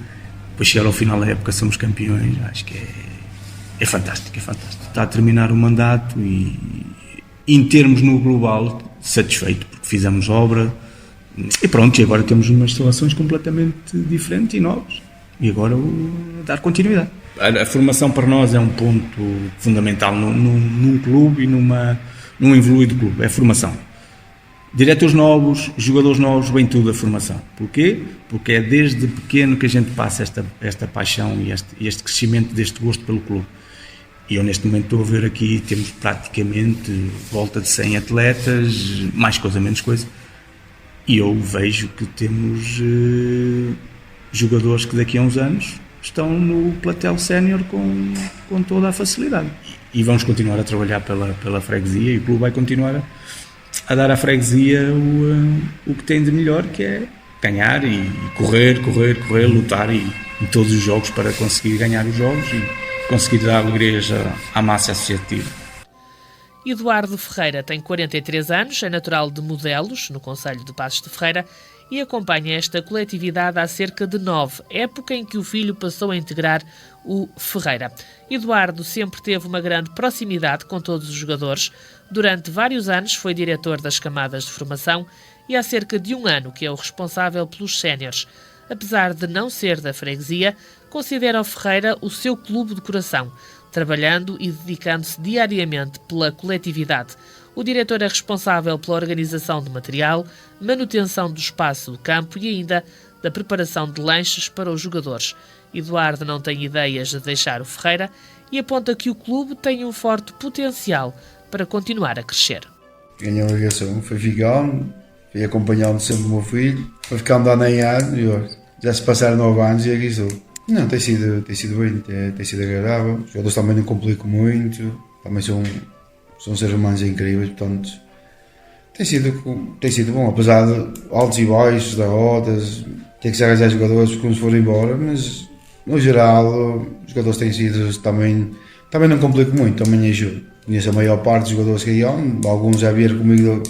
Depois chegar ao final da época somos campeões, acho que é fantástico. Está a terminar o mandato e em termos no global satisfeito, porque fizemos obra e pronto, e agora temos umas instalações completamente diferentes e novas e agora dar continuidade. A formação para nós é um ponto fundamental num clube e num evoluído clube, é a formação. Diretores novos, jogadores novos, vem tudo a formação. Porquê? Porque é desde pequeno que a gente passa esta paixão e este crescimento deste gosto pelo clube. E eu neste momento estou a ver aqui, temos praticamente volta de 100 atletas, mais coisa, menos coisa. E eu vejo que temos jogadores que daqui a uns anos estão no platel sénior com toda a facilidade. E vamos continuar a trabalhar pela freguesia e o clube vai continuar a dar à freguesia o que tem de melhor, que é ganhar e correr, lutar em todos os jogos para conseguir ganhar os jogos e conseguir dar alegrias à massa associativa. Eduardo Ferreira tem 43 anos, é natural de Modelos, no concelho de Passos de Ferreira, e acompanha esta coletividade há cerca de 9, época em que o filho passou a integrar o Ferreira. Eduardo sempre teve uma grande proximidade com todos os jogadores. Durante vários anos foi diretor das camadas de formação e há cerca de 1 ano que é o responsável pelos séniores. Apesar de não ser da freguesia, considera o Ferreira o seu clube de coração, trabalhando e dedicando-se diariamente pela coletividade. O diretor é responsável pela organização de material, manutenção do espaço do campo e ainda da preparação de lanches para os jogadores. Eduardo não tem ideias de deixar o Ferreira e aponta que o clube tem um forte potencial para continuar a crescer. Ganhei uma ligação, foi ficando, fui acompanhando sempre o meu filho, foi ficando ano em ano e já se passaram 9 anos e aqui estou. Não, tem sido bem, tem sido agradável. Os jogadores também não complicam muito, também são seres humanos incríveis, portanto tem sido bom, apesar de altos e baixos, derrotas, tem que se arranjar jogadores quando se for embora, mas no geral os jogadores têm sido também não complicam muito, também ajudo. Conheço a maior parte dos jogadores que aí há, alguns já vieram comigo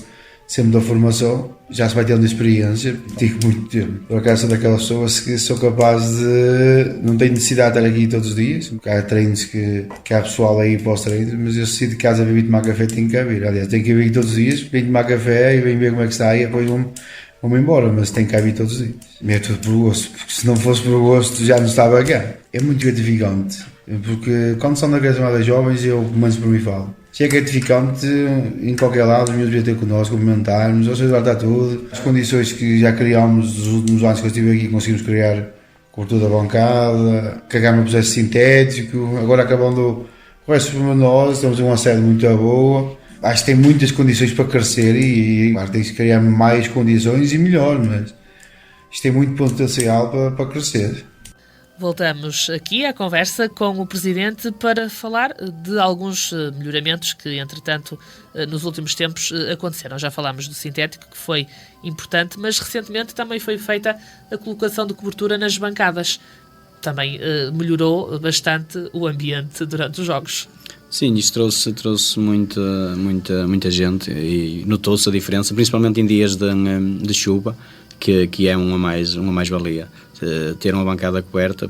sempre da formação, já se vai tendo experiência, digo muito tempo. Por acaso sou daquelas pessoas que sou capaz de, não tenho necessidade de estar aqui todos os dias, há treinos que há pessoal aí para os treinos, mas eu se sair de casa para vir tomar café tenho que vir, aliás tenho que vir todos os dias, venho tomar café e venho ver como é que está e depois vou-me embora, mas tenho que vir todos os dias. É tudo por gosto, porque se não fosse por gosto já não estava cá. É muito gratificante, porque quando são daquelas chamadas jovens eu começo por mim e falo. Se é gratificante em qualquer lado, os meus devem ter connosco, comentarmos, ou seja, lá está tudo. As condições que já criámos nos últimos anos que eu estive aqui, conseguimos criar cobertura da bancada, cagar no processo sintético, agora acabando o resto por nós, temos uma sede muito boa, acho que tem muitas condições para crescer e claro, tem que criar mais condições e melhor, mas isto tem muito potencial para crescer. Voltamos aqui à conversa com o Presidente para falar de alguns melhoramentos que, entretanto, nos últimos tempos aconteceram. Já falámos do sintético, que foi importante, mas recentemente também foi feita a colocação de cobertura nas bancadas. Também melhorou bastante o ambiente durante os jogos. Sim, isto trouxe muita gente e notou-se a diferença, principalmente em dias de chuva, que é uma mais-valia. Ter uma bancada coberta,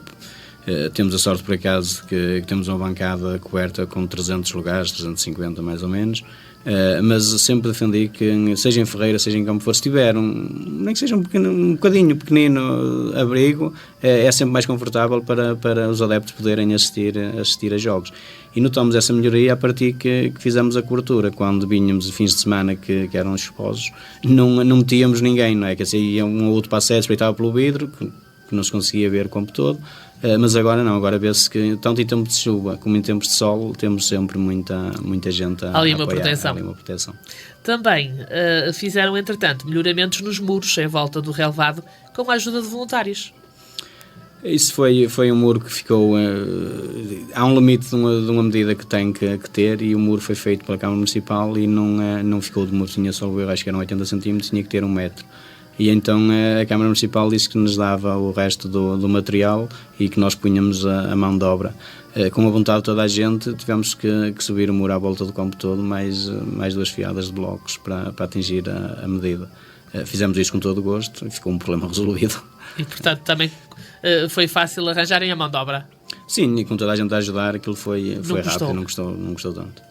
temos a sorte por acaso que temos uma bancada coberta com 300 lugares, 350 mais ou menos, mas sempre defendi que seja em Ferreira, seja em Campo Forte, se tiver nem que seja um bocadinho pequenino abrigo, é sempre mais confortável para os adeptos poderem assistir a jogos. E notamos essa melhoria a partir que fizemos a cobertura. Quando vinhamos de fins de semana que eram chuvosos, não metíamos ninguém, não é? Que assim, ia um ou outro para a sede, espreitava pelo vidro, que não se conseguia ver o campo todo, mas agora não, agora vê-se que tanto em tempos de chuva como em tempos de sol temos sempre muita gente a ali apoiar, uma proteção. Também fizeram, entretanto, melhoramentos nos muros em volta do relevado com a ajuda de voluntários. Isso foi um muro que ficou... há um limite de uma medida que tem que ter, e o muro foi feito pela Câmara Municipal e não ficou de muro, tinha só, eu acho que eram 80 centímetros, tinha que ter 1 metro. E então a Câmara Municipal disse que nos dava o resto do material e que nós punhamos a mão de obra. Com a vontade de toda a gente, tivemos que subir o muro à volta do campo todo, mais 2 fiadas de blocos para atingir a medida. Fizemos isso com todo o gosto e ficou um problema resolvido. E, portanto, também foi fácil arranjarem a mão de obra? Sim, e com toda a gente a ajudar, aquilo foi rápido, não custou tanto.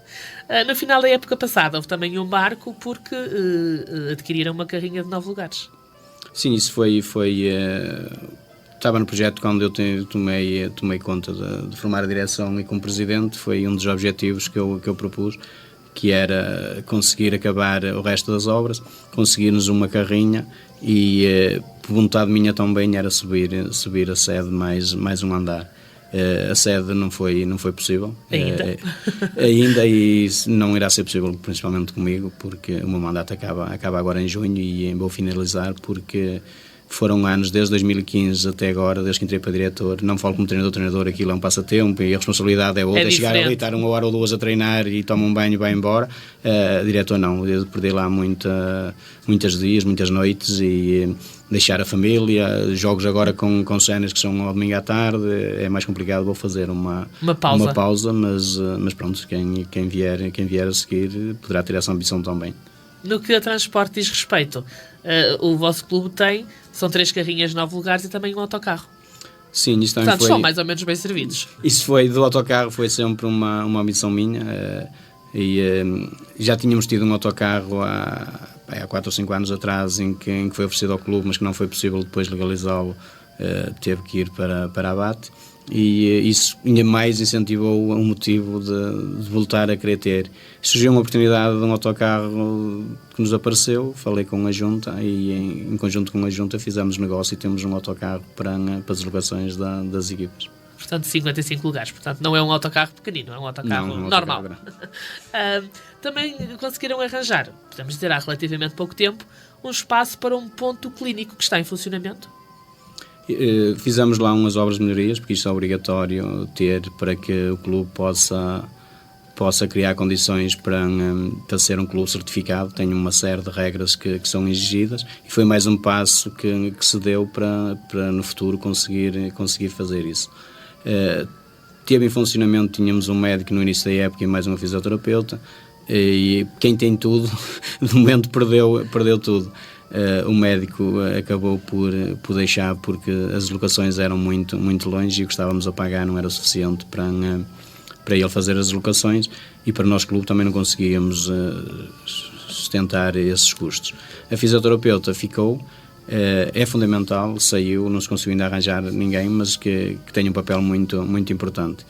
No final da época passada houve também um marco porque adquiriram uma carrinha de 9 lugares. Sim, isso foi estava no projeto quando eu tomei conta de formar a direção, e como presidente foi um dos objetivos que eu propus, que era conseguir acabar o resto das obras, conseguirmos uma carrinha e, por vontade minha também, era subir a sede mais um andar. A sede não foi possível ainda e não irá ser possível, principalmente comigo, porque o meu mandato acaba agora em junho e vou finalizar, porque foram anos, desde 2015 até agora, desde que entrei para diretor. Não falo como treinador, aquilo é um passatempo e a responsabilidade é outra, chegar ali, estar 1 hora ou 2 a treinar e tomar um banho e vai embora. Diretor não, eu perdi lá muitos dias, muitas noites, e deixar a família, jogos agora com cenas que são ao domingo à tarde, é mais complicado. Vou fazer uma pausa, mas pronto, quem vier a seguir poderá ter essa ambição também. No que a transporte diz respeito, o vosso clube são 3 carrinhas de 9 lugares e também um autocarro. Sim, isso também portanto, são mais ou menos bem servidos. Isso do autocarro foi sempre uma ambição minha, e já tínhamos tido um autocarro há 4 ou 5 anos atrás em que foi oferecido ao clube, mas que não foi possível depois legalizá-lo, teve que ir para abate, e isso ainda mais incentivou o motivo de voltar a querer ter. Surgiu uma oportunidade de um autocarro que nos apareceu, falei com a Junta e em conjunto com a Junta fizemos negócio e temos um autocarro para as deslocações das equipas. Portanto, 55 lugares. Portanto, não é um autocarro pequenino, é um autocarro normal. Também conseguiram arranjar, podemos dizer há relativamente pouco tempo, um espaço para um ponto clínico que está em funcionamento. Fizemos lá umas obras de melhorias, porque isto é obrigatório ter para que o clube possa criar condições para ser um clube certificado. Tem uma série de regras que são exigidas, e foi mais um passo que se deu para no futuro conseguir fazer isso. Teve em funcionamento, tínhamos um médico no início da época e mais uma fisioterapeuta, e quem tem tudo, de momento perdeu tudo. O médico acabou por deixar, porque as deslocações eram muito, muito longe e o que estávamos a pagar não era o suficiente para ele fazer as deslocações, e para nós clube também não conseguíamos sustentar esses custos. A fisioterapeuta ficou, é fundamental, saiu, não se conseguiu ainda arranjar ninguém, mas que tem um papel muito, muito importante.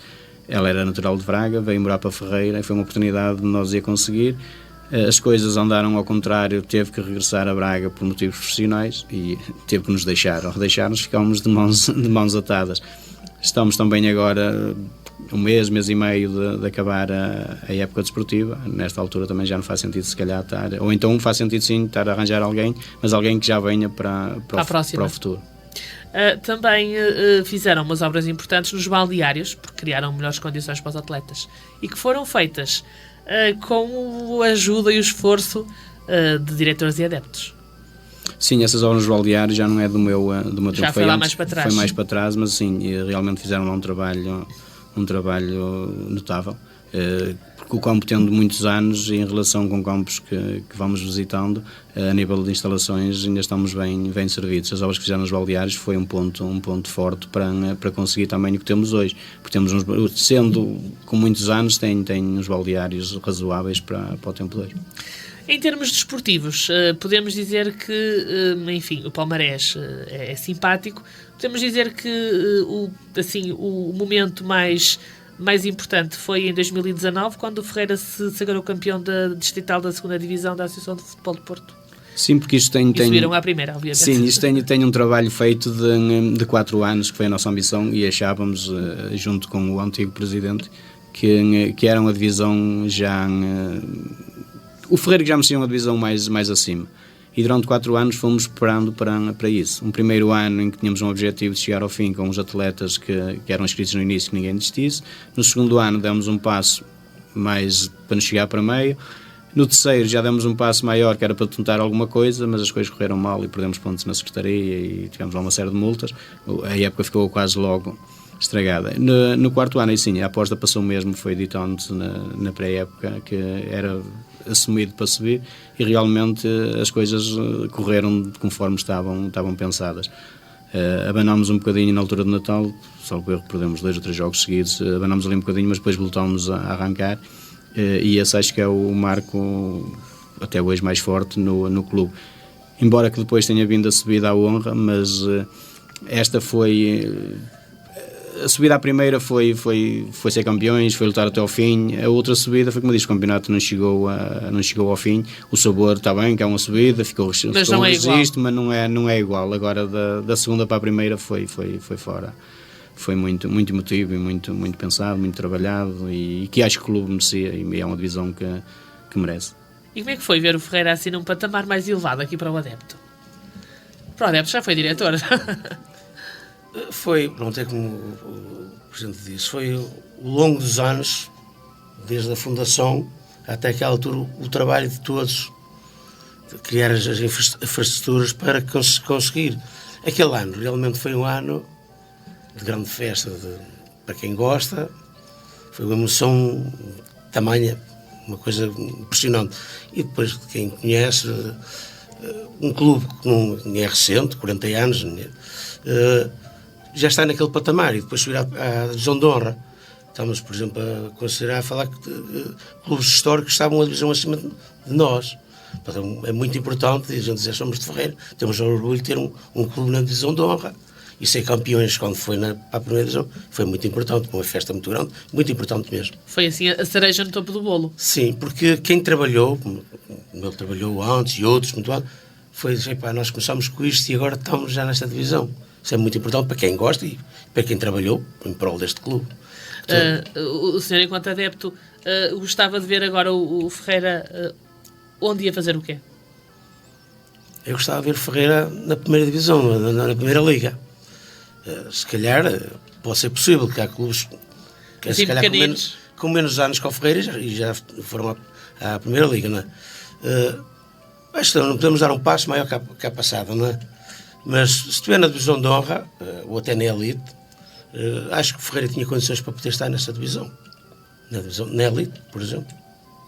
Ela era natural de Braga, veio morar para Ferreira e foi uma oportunidade de nós ir conseguir. As coisas andaram ao contrário, teve que regressar a Braga por motivos profissionais e teve que nos deixar. Ao deixar-nos ficámos de mãos atadas. Estamos também agora um mês e meio de acabar a época desportiva. Nesta altura também já não faz sentido se calhar estar, ou então faz sentido sim estar a arranjar alguém, mas alguém que já venha para o futuro. Também fizeram umas obras importantes nos balneários, porque criaram melhores condições para os atletas, e que foram feitas com a ajuda e o esforço de diretores e adeptos. Sim, essas obras nos balneários já não é do meu tempo. Já foi lá mais para trás. Foi mais para trás, mas sim, realmente fizeram lá um trabalho notável. Porque o campo tendo muitos anos, e em relação com campos que vamos visitando, a nível de instalações ainda estamos bem servidos. As obras que fizeram nos balneários foi um ponto forte para conseguir também o que temos hoje, porque temos sendo com muitos anos, tem uns balneários razoáveis para o tempo de hoje. Em termos desportivos, podemos dizer que, enfim, o palmarés é simpático. Podemos dizer que o momento mais importante foi em 2019, quando o Ferreira se sagrou campeão distrital da 2ª Divisão da Associação de Futebol de Porto. Sim, porque isto tem... E subiram à primeira, obviamente. Sim, isto tem um trabalho feito de 4 anos, que foi a nossa ambição, e achávamos, junto com o antigo presidente, que era uma divisão já... O Ferreira já merecia uma divisão mais acima. E durante 4 anos fomos preparando para isso. Um primeiro ano em que tínhamos um objetivo de chegar ao fim com os atletas que eram inscritos no início, que ninguém desistisse. No segundo ano demos um passo mais para nos chegar para meio. No terceiro já demos um passo maior, que era para tentar alguma coisa, mas as coisas correram mal e perdemos pontos na secretaria e tivemos lá uma série de multas. A época ficou quase logo estragada. No 4º ano, aí sim, a aposta passou mesmo, foi dito antes na pré-época, que era assumido para subir, e realmente as coisas correram conforme estavam pensadas. Abanámos um bocadinho na altura do Natal, só que perdemos 2 ou 3 jogos seguidos, abanámos ali um bocadinho, mas depois voltámos a arrancar, e esse acho que é o marco até hoje mais forte no clube. Embora que depois tenha vindo a subida à honra, mas esta foi... A subida à primeira foi ser campeões, foi lutar até ao fim. A outra subida foi, como disse, o campeonato não chegou ao fim. O sabor está bem, que é uma subida, ficou mas não é igual. Mas não é igual. Agora da segunda para a primeira foi fora. Foi muito emotivo e muito pensado, muito trabalhado, e que acho que o clube merecia, e é uma divisão que merece. E como é que foi ver o Ferreira assim num patamar mais elevado aqui para o adepto? Para o adepto já foi diretor. Foi, pronto, é como o Presidente disse, foi ao longo dos anos, desde a fundação até aquela altura, o trabalho de todos, de criar as infraestruturas para conseguir. Aquele ano realmente foi um ano de grande festa, para quem gosta, foi uma emoção tamanha, uma coisa impressionante. E depois, quem conhece, um clube que não é recente, 40 anos, já está naquele patamar, e depois subir à divisão de honra. Estamos, por exemplo, a considerar, a falar que clubes históricos estavam a divisão acima de nós. Portanto, é muito importante, e a gente dizer, somos de Ferreira, temos o orgulho de ter um clube na divisão de honra, e ser campeões quando foi para a primeira divisão, foi muito importante, uma festa muito grande, muito importante mesmo. Foi assim a cereja no topo do bolo. Sim, porque quem trabalhou, como ele trabalhou antes e outros, muito antes, foi dizer, nós começamos com isto e agora estamos já nesta divisão. Isso é muito importante para quem gosta e para quem trabalhou em prol deste clube. O senhor, enquanto adepto, gostava de ver agora o Ferreira onde ia fazer o quê? Eu gostava de ver o Ferreira na primeira divisão, na primeira liga. Se calhar pode ser possível, que há clubes que assim, se calhar com menos anos que o Ferreira e já foram à primeira liga, não é? Mas não podemos dar um passo maior que a passada, não é? Mas se estiver na divisão de honra, ou até na elite, acho que o Ferreira tinha condições para poder estar nessa divisão. Na elite, por exemplo.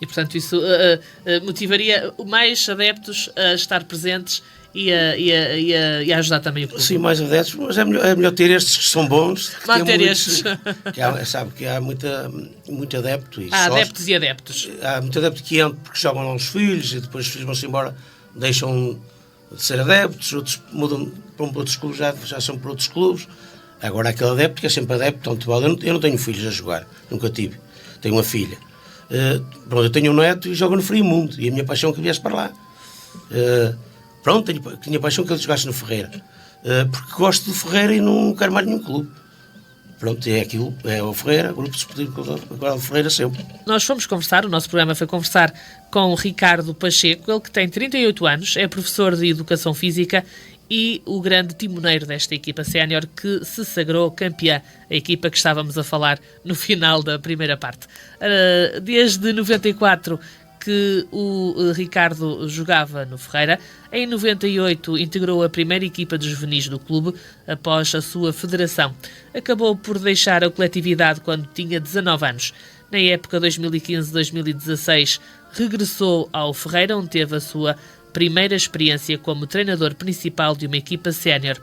E, portanto, isso motivaria mais adeptos a estar presentes e a ajudar também o clube. Sim, mais adeptos, mas é melhor ter estes que são bons. Manter estes. Sabe que há muito adepto. Há adeptos e adeptos. Há muito adepto que entra porque jogam lá os filhos e depois os filhos vão-se embora, deixam de ser adeptos, outros mudam para outros clubes, já são para outros clubes. Agora aquele adepto que é sempre adepto, eu não tenho filhos a jogar, nunca tive. Tenho uma filha. Eu tenho um neto e jogo no Frimundo, e a minha paixão é que viesse para lá. Tinha paixão que ele jogasse no Ferreira, porque gosto do Ferreira e não quero mais nenhum clube. Pronto, é aquilo, é o Ferreira, Grupo Desportivo Cultural de Ferreira sempre. Nós fomos conversar, o nosso programa foi conversar com o Ricardo Pacheco, ele que tem 38 anos, é professor de Educação Física e o grande timoneiro desta equipa sénior que se sagrou campeã, a equipa que estávamos a falar no final da primeira parte. Desde 94 que o Ricardo jogava no Ferreira. Em 98 integrou a primeira equipa de juvenis do clube após a sua federação. Acabou por deixar a coletividade quando tinha 19 anos. Na época 2015-2016 regressou ao Ferreira, onde teve a sua primeira experiência como treinador principal de uma equipa sénior.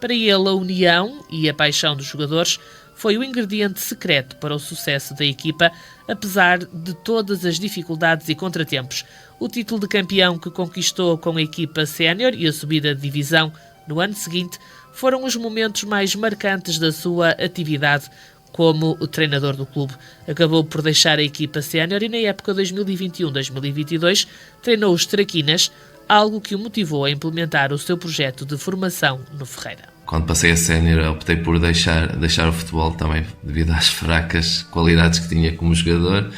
Para ele, a união e a paixão dos jogadores foi o ingrediente secreto para o sucesso da equipa, apesar de todas as dificuldades e contratempos. O título de campeão que conquistou com a equipa sénior e a subida de divisão no ano seguinte foram os momentos mais marcantes da sua atividade como o treinador do clube. Acabou por deixar a equipa sénior e na época 2021-2022 treinou os Traquinas, algo que o motivou a implementar o seu projeto de formação no Ferreira. Quando passei a sénior optei por deixar o futebol também devido às fracas qualidades que tinha como jogador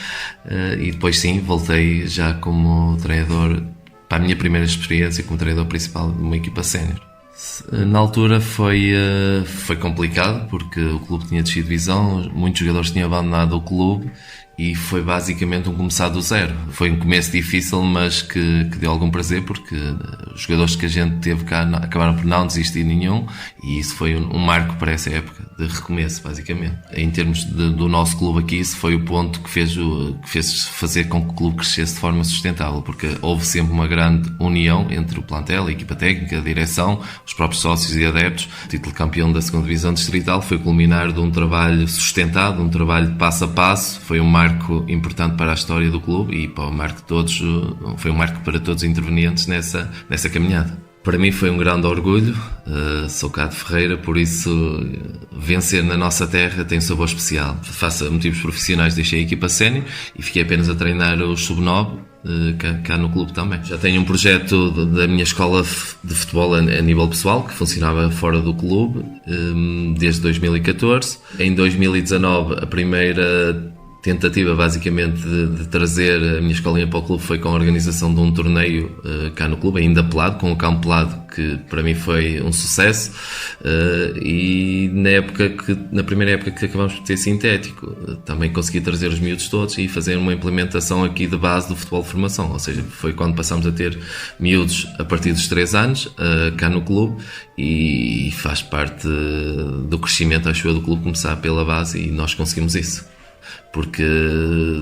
e depois sim, voltei já como treinador para a minha primeira experiência como treinador principal de uma equipa sénior. Na altura foi complicado porque o clube tinha descido divisão, muitos jogadores tinham abandonado o clube e foi basicamente um começar do zero. Foi um começo difícil, mas que deu algum prazer porque os jogadores que a gente teve cá acabaram por não desistir nenhum e isso foi um marco para essa época de recomeço, basicamente. Em termos do nosso clube aqui, isso foi o ponto que fez fazer com que o clube crescesse de forma sustentável, porque houve sempre uma grande união entre o plantel, a equipa técnica, a direção, os próprios sócios e adeptos. O título de campeão da 2ª Divisão Distrital foi culminar de um trabalho sustentado, um trabalho de passo a passo, foi um marco importante para a história do clube e para o marco de todos, foi um marco para todos os intervenientes nessa caminhada. Para mim foi um grande orgulho, sou cá de Ferreira, por isso vencer na nossa terra tem um sabor especial. Face a motivos profissionais deixei a equipa sénior e fiquei apenas a treinar os sub-9 cá no clube também. Já tenho um projeto da minha escola de futebol a nível pessoal que funcionava fora do clube desde 2014. Em 2019 a primeira tentativa basicamente de trazer a minha escolinha para o clube foi com a organização de um torneio cá no clube, ainda pelado, com o campo pelado, que para mim foi um sucesso, e na primeira época que acabamos por ter sintético também consegui trazer os miúdos todos e fazer uma implementação aqui de base do futebol de formação, ou seja, foi quando passamos a ter miúdos a partir dos 3 anos cá no clube e faz parte do crescimento, acho eu, do clube começar pela base e nós conseguimos isso. Porque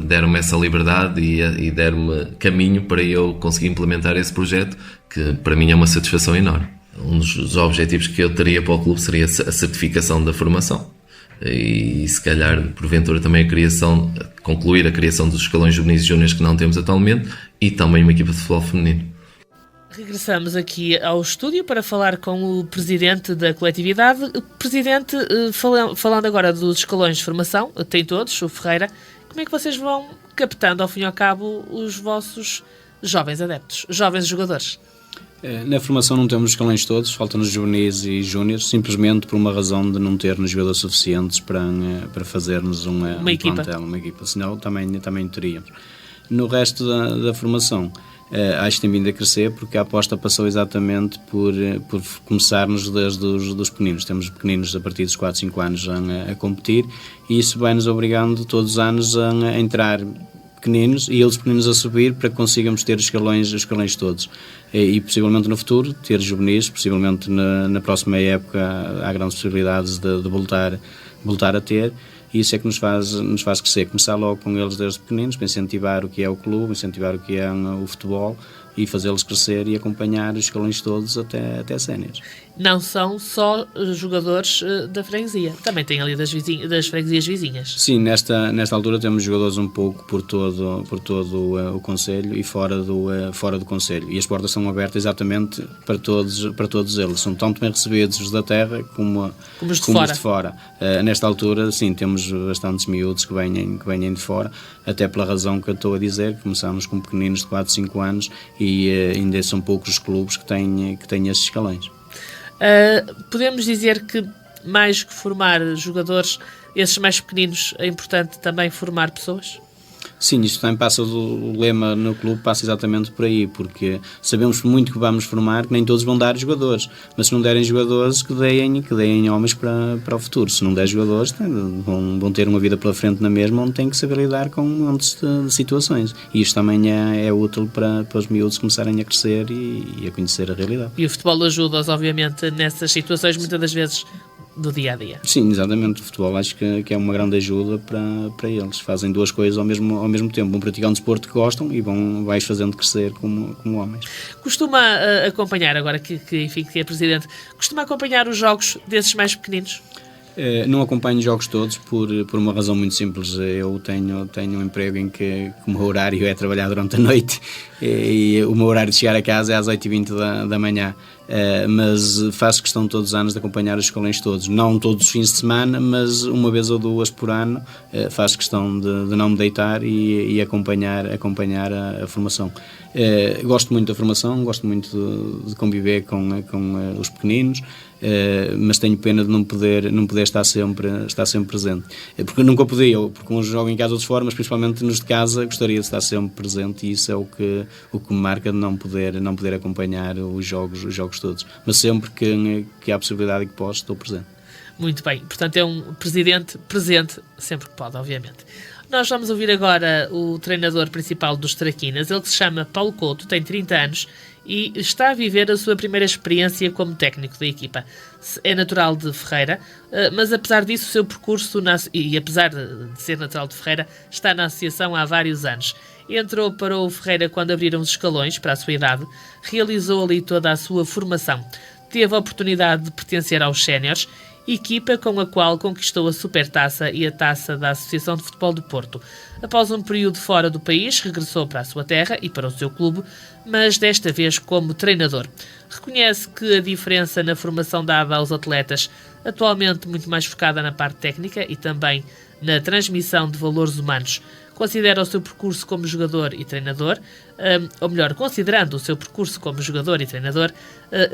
deram-me essa liberdade e deram-me caminho para eu conseguir implementar esse projeto, que para mim é uma satisfação enorme. Um dos objetivos que eu teria para o clube seria a certificação da formação e se calhar, porventura, também concluir a criação dos escalões juvenis e júniores que não temos atualmente e também uma equipa de futebol feminino. Regressamos aqui ao estúdio para falar com o presidente da coletividade. Presidente, falando agora dos escalões de formação, tem todos, o Ferreira, como é que vocês vão captando, ao fim e ao cabo, os vossos jovens adeptos, jovens jogadores? Na formação não temos escalões todos, faltam-nos juvenis e júniores, simplesmente por uma razão de não termos jogadores suficientes para fazermos uma equipa, senão também teríamos. No resto da formação, acho que tem vindo a crescer porque a aposta passou exatamente por começarmos desde os pequeninos. Temos pequeninos a partir dos 4, 5 anos a competir e isso vai-nos obrigando todos os anos a entrar pequeninos e eles pequeninos a subir para que consigamos ter os escalões todos. E possivelmente no futuro ter juvenis, possivelmente na próxima época há grandes possibilidades de voltar a ter. E isso é que nos faz crescer, começar logo com eles desde pequeninos, para incentivar o que é o clube, incentivar o que é o futebol e fazê-los crescer e acompanhar os escalões todos até séniores. Não são só jogadores da freguesia, também tem ali das freguesias vizinhas. Sim, nesta altura temos jogadores um pouco por todo o concelho e fora do concelho. E as portas são abertas exatamente para todos eles. São tanto bem recebidos os da terra como os de fora. Nesta altura, sim, temos bastantes miúdos que vêm de fora, até pela razão que eu estou a dizer. Começamos com pequeninos de 4, 5 anos e ainda são poucos os clubes que têm esses escalões. Podemos dizer que mais que formar jogadores, esses mais pequeninos é importante também formar pessoas? Sim, isto também passa o lema no clube, passa exatamente por aí, porque sabemos muito que vamos formar, que nem todos vão dar jogadores, mas se não derem jogadores, que deem homens para o futuro. Se não der jogadores, vão ter uma vida pela frente na mesma, onde têm que saber lidar com um monte de situações. E isto também é útil para os miúdos começarem a crescer e a conhecer a realidade. E o futebol ajuda-os, obviamente, nessas situações, muitas das vezes do dia-a-dia. Sim, exatamente. O futebol acho que é uma grande ajuda para eles. Fazem duas coisas ao mesmo tempo. Vão praticar um desporto que gostam e vais fazendo crescer como homens. Costuma acompanhar, agora que é presidente, costuma acompanhar os jogos desses mais pequeninos? Não acompanho jogos todos por uma razão muito simples. Eu tenho um emprego em que o meu horário é trabalhar durante a noite e o meu horário de chegar a casa é às 8h20 da manhã. Mas faço questão todos os anos de acompanhar os escolões todos, não todos os fins de semana, mas uma vez ou duas por ano. Faço questão de não me deitar e acompanhar a formação. Gosto muito da formação, gosto muito de conviver com os pequeninos, mas tenho pena de não poder estar sempre presente, porque nunca podia, porque uns jogam em casa, outros fora, mas principalmente nos de casa gostaria de estar sempre presente, e isso é o que me marca, de não poder acompanhar os jogos todos, mas sempre que há possibilidade e que posso, estou presente. Muito bem, portanto é um presidente presente sempre que pode, obviamente. Nós vamos ouvir agora o treinador principal dos Traquinas, ele que se chama Paulo Couto, tem 30 anos e está a viver a sua primeira experiência como técnico da equipa. É natural de Ferreira, mas apesar disso o seu percurso, apesar de ser natural de Ferreira, está na associação há vários anos. Entrou para o Ferreira quando abriram os escalões, para a sua idade, realizou ali toda a sua formação. Teve a oportunidade de pertencer aos séniores, equipa com a qual conquistou a Supertaça e a Taça da Associação de Futebol do Porto. Após um período fora do país, regressou para a sua terra e para o seu clube, mas desta vez como treinador. Reconhece que a diferença na formação dada aos atletas, atualmente muito mais focada na parte técnica e também na transmissão de valores humanos, considera o seu percurso como jogador e treinador, ou melhor, considerando o seu percurso como jogador e treinador,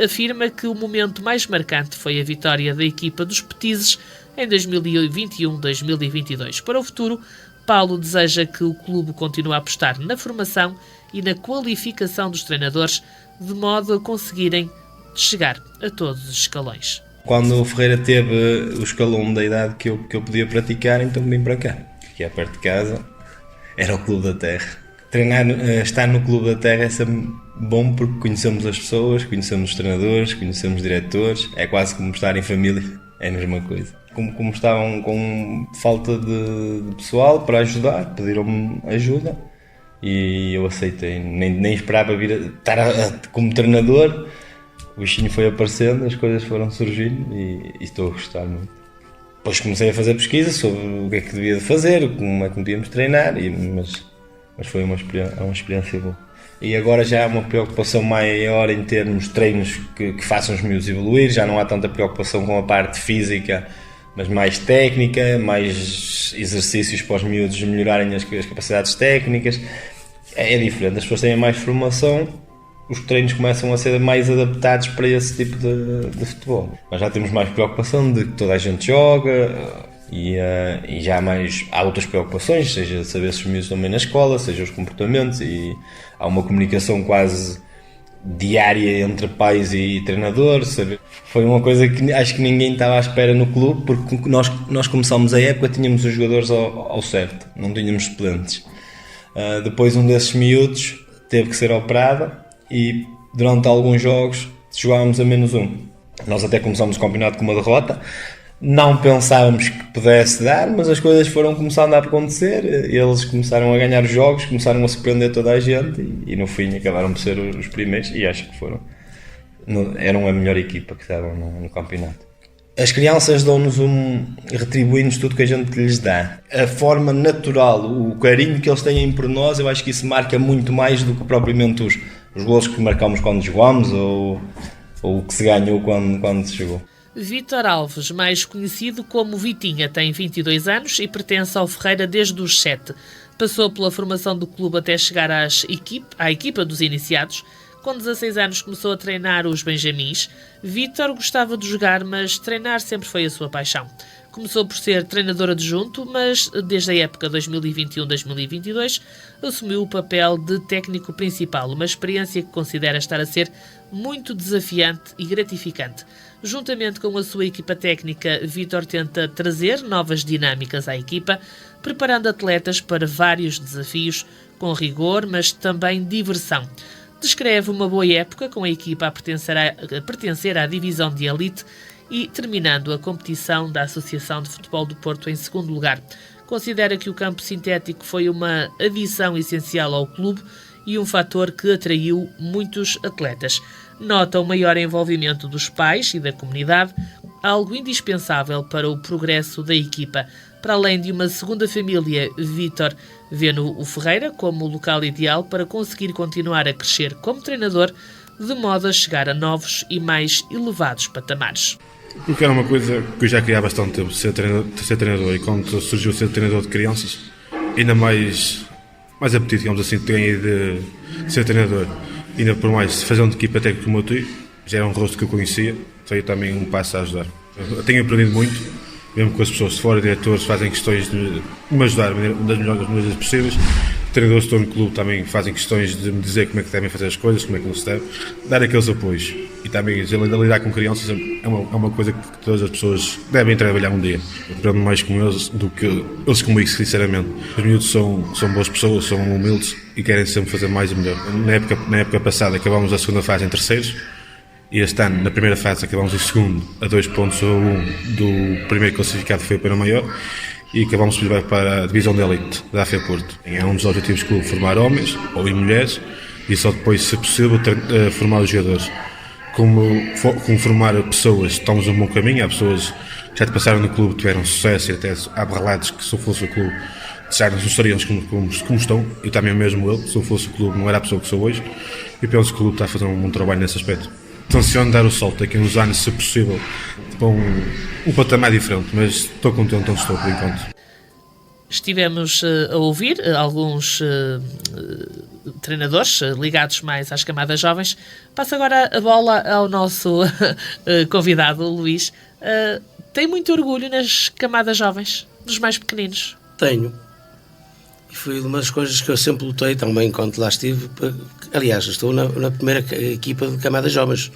afirma que o momento mais marcante foi a vitória da equipa dos Petizes em 2021-2022. Para o futuro, Paulo deseja que o clube continue a apostar na formação e na qualificação dos treinadores, de modo a conseguirem chegar a todos os escalões. Quando o Ferreira teve o escalão da idade que eu podia praticar, então vim para cá, que é perto de casa. Era o Clube da Terra. Estar no Clube da Terra é sempre bom porque conhecemos as pessoas, conhecemos os treinadores, conhecemos os diretores. É quase como estar em família, é a mesma coisa. Como estavam com falta de pessoal para ajudar, pediram-me ajuda e eu aceitei. Nem esperava vir estar como treinador. O bichinho foi aparecendo, as coisas foram surgindo e estou a gostar muito. Depois comecei a fazer pesquisa sobre o que é que devia de fazer, como é que podíamos treinar, mas foi uma experiência boa. E agora já há uma preocupação maior em termos de treinos que façam os miúdos evoluir, já não há tanta preocupação com a parte física, mas mais técnica, mais exercícios para os miúdos melhorarem as capacidades técnicas. É diferente, as pessoas têm mais formação, os treinos começam a ser mais adaptados para esse tipo de futebol. Mas já temos mais preocupação de que toda a gente joga e já há outras preocupações, seja saber se os miúdos estão bem na escola, seja os comportamentos, e há uma comunicação quase diária entre pais e treinador. Sabe? Foi uma coisa que acho que ninguém estava à espera no clube, porque nós começámos a época, tínhamos os jogadores ao certo, não tínhamos suplentes. Depois um desses miúdos teve que ser operado e durante alguns jogos jogávamos a menos um. Nós até começámos o campeonato com uma derrota, não pensávamos que pudesse dar, mas as coisas foram começando a acontecer, eles começaram a ganhar os jogos, começaram a surpreender toda a gente e no fim acabaram por ser os primeiros e acho que eram a melhor equipa que estavam no campeonato. As crianças dão-nos retribuem-nos tudo que a gente lhes dá. A forma natural, o carinho que eles têm por nós, eu acho que isso marca muito mais do que propriamente os golos que marcamos quando jogamos ou o que se ganhou quando se jogou. Vítor Alves, mais conhecido como Vitinha, tem 22 anos e pertence ao Ferreira desde os 7. Passou pela formação do clube até chegar à equipa dos iniciados. Com 16 anos começou a treinar os benjamins. Vítor gostava de jogar, mas treinar sempre foi a sua paixão. Começou por ser treinador adjunto, mas desde a época 2021-2022 assumiu o papel de técnico principal, uma experiência que considera estar a ser muito desafiante e gratificante. Juntamente com a sua equipa técnica, Vítor tenta trazer novas dinâmicas à equipa, preparando atletas para vários desafios, com rigor, mas também diversão. Descreve uma boa época com a equipa a pertencer à divisão de elite e terminando a competição da Associação de Futebol do Porto em segundo lugar. Considera que o campo sintético foi uma adição essencial ao clube e um fator que atraiu muitos atletas. Nota o maior envolvimento dos pais e da comunidade, algo indispensável para o progresso da equipa. Para além de uma segunda família, Vítor vê no o Ferreira como o local ideal para conseguir continuar a crescer como treinador, de modo a chegar a novos e mais elevados patamares. Porque era uma coisa que eu já queria há bastante tempo, ser treinador, e quando surgiu ser treinador de crianças, ainda mais apetite, digamos assim, ganhei de ser treinador. Ainda por mais, fazendo de equipa técnica como eu tive, já era um rosto que eu conhecia, foi também um passo a ajudar. Eu tenho aprendido muito, mesmo com as pessoas de fora, diretores fazem questões de me ajudar das melhores maneiras possíveis. Treinadores que estão no clube também fazem questões de me dizer como é que devem fazer as coisas, como é que não se deve, dar aqueles apoios. E também lidar com crianças é uma coisa que todas as pessoas devem trabalhar um dia. Eu aprendo mais com eles do que eles comigo, sinceramente. Os miúdos são boas pessoas, são humildes e querem sempre fazer mais e melhor. Na época passada acabámos a segunda fase em terceiros, e este ano, na primeira fase, acabámos em segundo, a 2 pontos a 1 do primeiro classificado, que foi o Pena Maior, e acabámos por ir para a divisão de elite da AFE Porto. É um dos objetivos do clube, formar homens ou mulheres, e só depois, se possível, formar os jogadores. Como formar pessoas, estamos num bom caminho. Há pessoas que já te passaram no clube, tiveram sucesso, e até há relatos que, se eu fosse o clube, já não estariam como estão. Eu também mesmo, se eu fosse o clube, não era a pessoa que sou hoje, e penso que o clube está a fazer um bom trabalho nesse aspecto. Tenciono dar o salto daqui a uns anos, se possível, para um patamar diferente, mas estou contente onde estou por enquanto. Estivemos a ouvir alguns treinadores ligados mais às camadas jovens. Passo agora a bola ao nosso convidado, Luís. Tem muito orgulho nas camadas jovens, dos mais pequeninos? Tenho. E foi uma das coisas que eu sempre lutei também enquanto lá estive. Aliás, estou na primeira equipa de camadas jovens.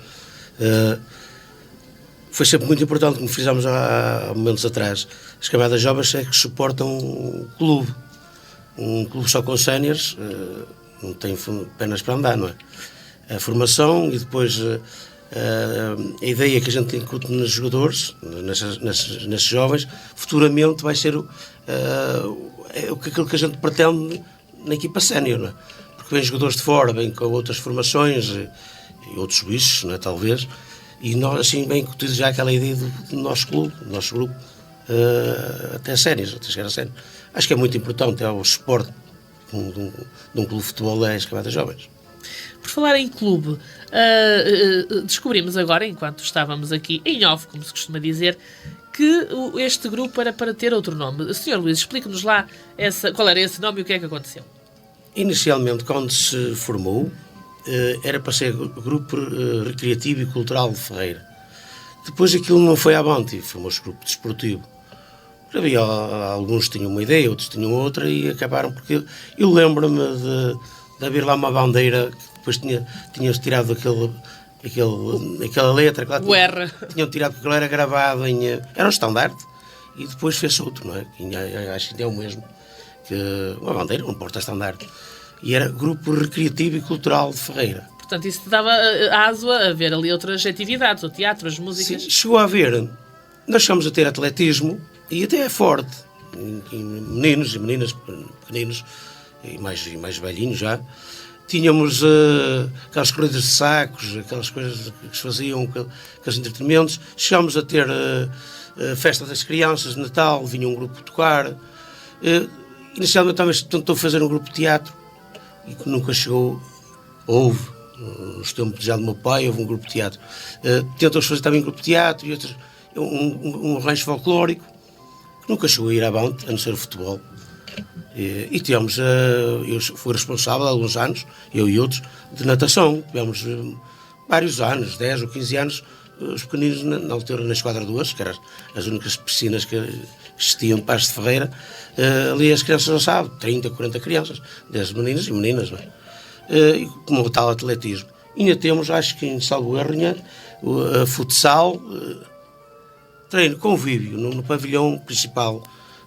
Foi sempre muito importante, como fizemos há momentos atrás. As camadas jovens é que suportam o clube. Um clube só com séniores não tem pernas para andar, não é? A formação e depois a ideia que a gente incute nos jogadores, nesses jovens, futuramente vai ser aquilo que a gente pretende na equipa sénior, não é? Porque vêm jogadores de fora, vêm com outras formações e outros bichos, não é, talvez, e nós assim bem incutido já aquela ideia do nosso clube, do nosso grupo, até séniores, até chegar a sénior. Acho que é muito importante, é o suporte de um clube de futebol das camadas jovens. Por falar em clube, descobrimos agora, enquanto estávamos aqui em off, como se costuma dizer, que este grupo era para ter outro nome. Sr. Luís, explique-nos lá qual era esse nome e o que é que aconteceu. Inicialmente, quando se formou, era para ser Grupo Recreativo e Cultural de Ferreira. Depois aquilo não foi avante e formou-se Grupo Desportivo. Havia alguns que tinham uma ideia, outros tinham outra e acabaram porque eu lembro-me de haver lá uma bandeira que depois tinham tirado aquela letra que lá tinham tirado porque ela era gravado era um estandarte e depois fez outro, não é? Acho que é o mesmo, uma bandeira, um porta-estandarte, e era Grupo Recreativo e Cultural de Ferreira. Portanto, isso te dava aso a ver ali outras atividades, o teatro, as músicas. Sim, chegou a haver. Nós chegamos a ter atletismo e até é forte, meninos e meninas pequeninos e mais velhinhos já. Tínhamos aquelas corridas de sacos, aquelas coisas que se faziam, aqueles entretenimentos. Chegámos a ter festa das crianças de Natal, vinha um grupo tocar. Inicialmente também tentou fazer um grupo de teatro e que nunca chegou. Houve, nos tempos já do meu pai, houve um grupo de teatro. Tentou-se fazer também um grupo de teatro e outros, um rancho folclórico que nunca chegou a ir avante, a não ser o futebol. E tivemos, eu fui responsável há alguns anos, eu e outros, de natação. Tivemos vários anos, 10 ou 15 anos, os pequeninos, na altura, na Esquadra 2, que eram as únicas piscinas que existiam de Paços de Ferreira, ali as crianças não sabem, 30, 40 crianças, desde meninos e meninas, não é? Como o tal atletismo. E ainda temos, acho que em Salvo Erro, futsal, treino, convívio, no pavilhão principal,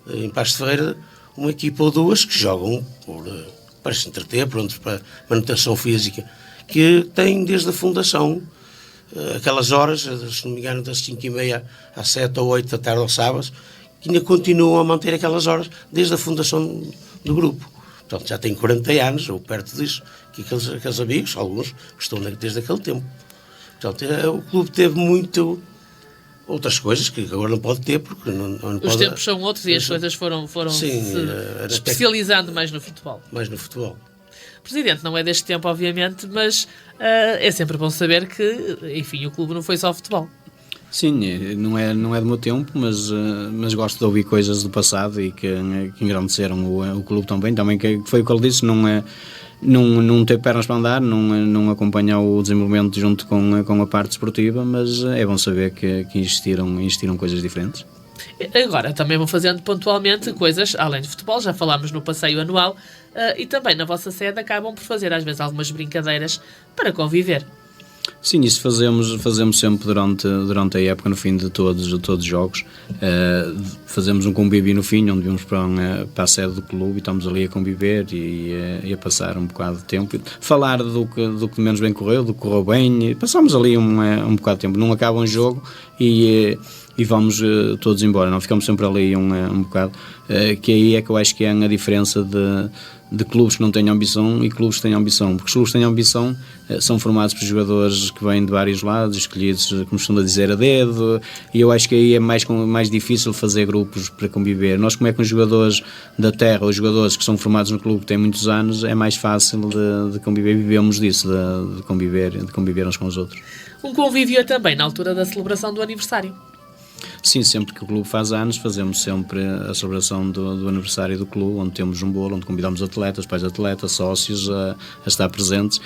em Paços de Ferreira, uma equipa ou duas que jogam para se entreter, pronto, para manutenção física, que tem desde a fundação aquelas horas, se não me engano, das 5h30 às 7 ou 8 da tarde aos sábados, que ainda continuam a manter aquelas horas desde a fundação do grupo. Portanto, já tem 40 anos, ou perto disso, que aqueles amigos, alguns, estão desde aquele tempo. Portanto, o clube teve muito outras coisas que agora não pode ter, porque não pode... Os tempos são outros e as coisas foram sim, se especializando mais no futebol. Mais no futebol. Presidente, não é deste tempo, obviamente, mas é sempre bom saber que, enfim, o clube não foi só futebol. Sim, não é do meu tempo, mas gosto de ouvir coisas do passado e que engrandeceram o clube também que foi o que ele disse, não ter pernas para andar, não acompanhar o desenvolvimento junto com a parte esportiva, mas é bom saber que existiram coisas diferentes. Agora, também vão fazendo pontualmente coisas, além de futebol, já falámos no passeio anual, e também na vossa sede acabam por fazer às vezes algumas brincadeiras para conviver. Sim, isso fazemos sempre durante a época, no fim de todos os jogos. Fazemos um convívio no fim, onde vamos para a sede do clube e estamos ali a conviver e a passar um bocado de tempo. Falar do que menos bem correu, do que correu bem. Passamos ali um bocado de tempo. Não acaba um jogo e vamos todos embora. Não ficamos sempre ali um bocado. Que aí é que eu acho que é a diferença de clubes que não têm ambição e clubes que têm ambição, porque os clubes que têm ambição são formados por jogadores que vêm de vários lados, escolhidos, como costuma dizer, a dedo, e eu acho que aí é mais difícil fazer grupos para conviver. Nós, como é com os jogadores da terra, os jogadores que são formados no clube que têm muitos anos, é mais fácil de conviver, vivemos disso, de conviver uns com os outros. Um convívio é também na altura da celebração do aniversário. Sim, sempre que o clube faz anos, fazemos sempre a celebração do aniversário do clube, onde temos um bolo, onde convidamos atletas, pais de atletas, sócios a estar presentes.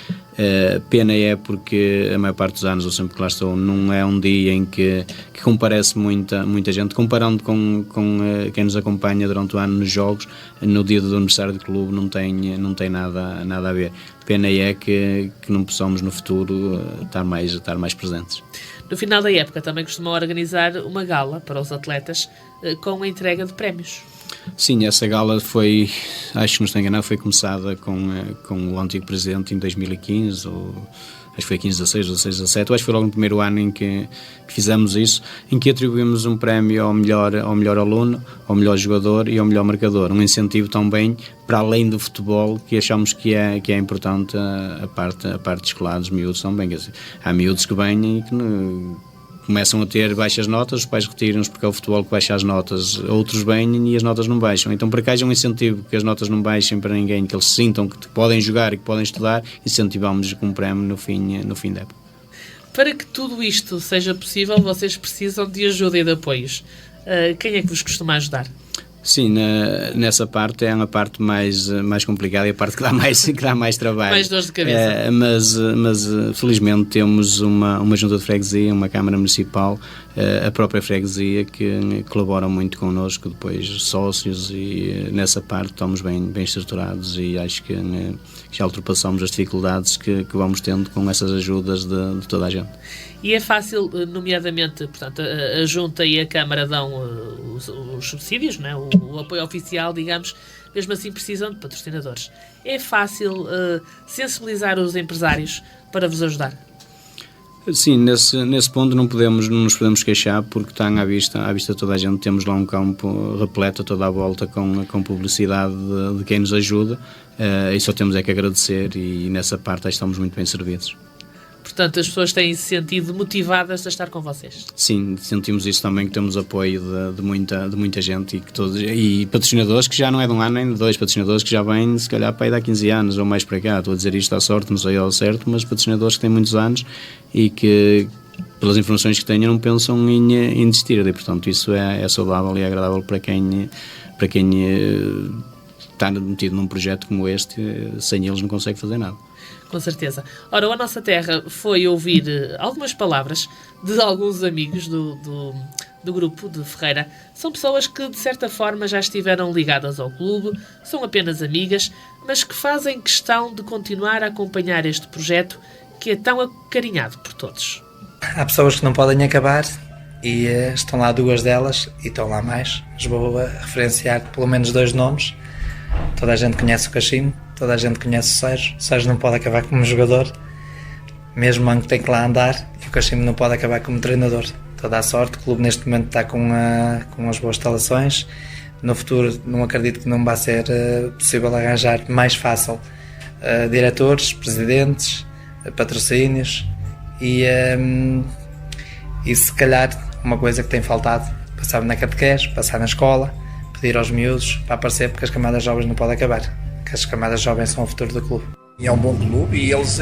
Pena é porque a maior parte dos anos, eu sempre que lá estou, não é um dia em que comparece muita gente. Comparando com quem nos acompanha durante o ano nos jogos, no dia do aniversário do clube não tem nada a ver. Pena é que não possamos no futuro estar mais presentes. No final da época também costumam organizar uma gala para os atletas com a entrega de prémios. Sim, essa gala foi, acho que não estou enganado, foi começada com o antigo presidente em 2015, ou acho que foi 15-16, 16-17, acho que foi logo no primeiro ano em que fizemos isso, em que atribuímos um prémio ao melhor aluno, ao melhor jogador e ao melhor marcador, um incentivo também para além do futebol, que achamos que é importante a parte escolar dos miúdos também. Quer dizer, há miúdos que vêm e que começam a ter baixas notas, os pais retiram-nos porque é o futebol que baixa as notas, outros vêm e as notas não baixam. Então, para que haja um incentivo que as notas não baixem para ninguém, que eles sintam que podem jogar e que podem estudar, incentivamos com um prémio no fim da época. Para que tudo isto seja possível, vocês precisam de ajuda e de apoios. Quem é que vos costuma ajudar? Sim, nessa parte é uma parte mais complicada e a parte que dá mais trabalho. Mais dores de cabeça. Mas felizmente temos uma junta de freguesia, uma Câmara Municipal, a própria freguesia que colabora muito connosco, depois sócios, e nessa parte estamos bem estruturados e acho que já ultrapassamos as dificuldades que vamos tendo com essas ajudas de toda a gente. E é fácil, nomeadamente, portanto, a Junta e a Câmara dão os subsídios, não é? O apoio oficial, digamos, mesmo assim precisam de patrocinadores. É fácil sensibilizar os empresários para vos ajudar? Sim, nesse ponto não nos podemos queixar, porque está à vista toda a gente. Temos lá um campo repleto toda a volta com publicidade de quem nos ajuda, e só temos que agradecer, e nessa parte estamos muito bem servidos. Portanto, as pessoas têm-se sentido motivadas a estar com vocês? Sim, sentimos isso também, que temos apoio de muita gente e patrocinadores que já não é de um ano nem de dois, patrocinadores que já vêm, se calhar, para aí de há 15 anos ou mais para cá. Estou a dizer isto à sorte, não sei ao certo, mas patrocinadores que têm muitos anos e que, pelas informações que tenho, não pensam em desistir. E, portanto, isso é saudável e é agradável para quem está metido num projeto como este. Sem eles não consegue fazer nada. Com certeza. Ora, a Nossa Terra foi ouvir algumas palavras de alguns amigos do grupo de Ferreira. São pessoas que, de certa forma, já estiveram ligadas ao clube, são apenas amigas, mas que fazem questão de continuar a acompanhar este projeto que é tão acarinhado por todos. Há pessoas que não podem acabar e estão lá 2 delas e estão lá mais. Mas vou referenciar pelo menos 2 nomes. Toda a gente conhece o Cachimbo, toda a gente conhece o Sérgio. O Sérgio não pode acabar como jogador, mesmo o Manco tem que lá andar, e o Cachimbo não pode acabar como treinador. Toda a sorte, o clube neste momento está com as boas instalações. No futuro não acredito que não vai ser possível arranjar mais fácil diretores, presidentes, patrocínios e se calhar uma coisa que tem faltado, passar na catequese, passar na escola, pedir aos miúdos para aparecer, porque as camadas jovens não podem acabar, que as camadas jovens são o futuro do clube. É um bom clube e eles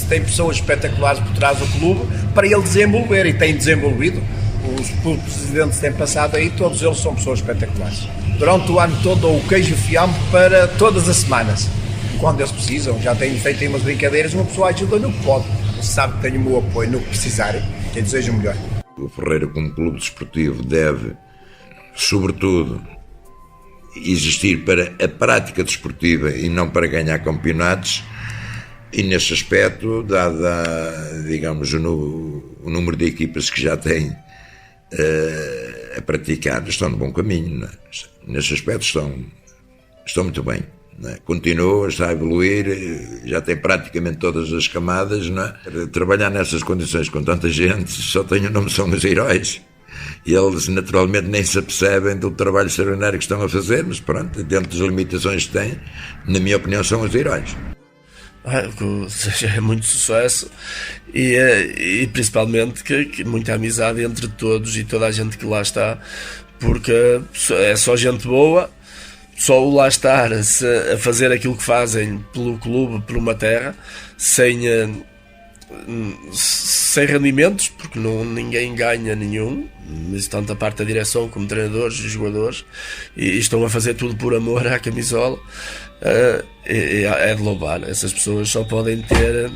têm pessoas espetaculares por trás do clube para ele desenvolver, e têm desenvolvido. Os presidentes que têm passado aí, todos eles são pessoas espetaculares. Durante o ano todo dou o queijo fiambre para todas as semanas. Quando eles precisam, já tenho feito aí umas brincadeiras, uma pessoa ajuda no que pode. Você sabe que tenho o meu apoio no que precisarem, que desejo o melhor. O Ferreira, como clube desportivo, deve, sobretudo, existir para a prática desportiva e não para ganhar campeonatos, e nesse aspecto, dada, digamos, o número de equipas que já tem a praticar, estão no bom caminho, não é? Nesse aspecto estão muito bem, não é? Continua, está a evoluir, já tem praticamente todas as camadas, não é? Trabalhar nessas condições com tanta gente, só tenho o nome, são os heróis. E eles naturalmente nem se apercebem do trabalho extraordinário que estão a fazer, mas pronto, dentro das limitações que têm, na minha opinião, são os heróis. É muito sucesso e principalmente que muita amizade entre todos e toda a gente que lá está, porque é só gente boa. Só o lá estar a fazer aquilo que fazem pelo clube, por uma terra, sem rendimentos, porque ninguém ganha nenhum, mas tanto a parte da direção como treinadores e jogadores, e estão a fazer tudo por amor à camisola. É de louvar. Essas pessoas só podem ter,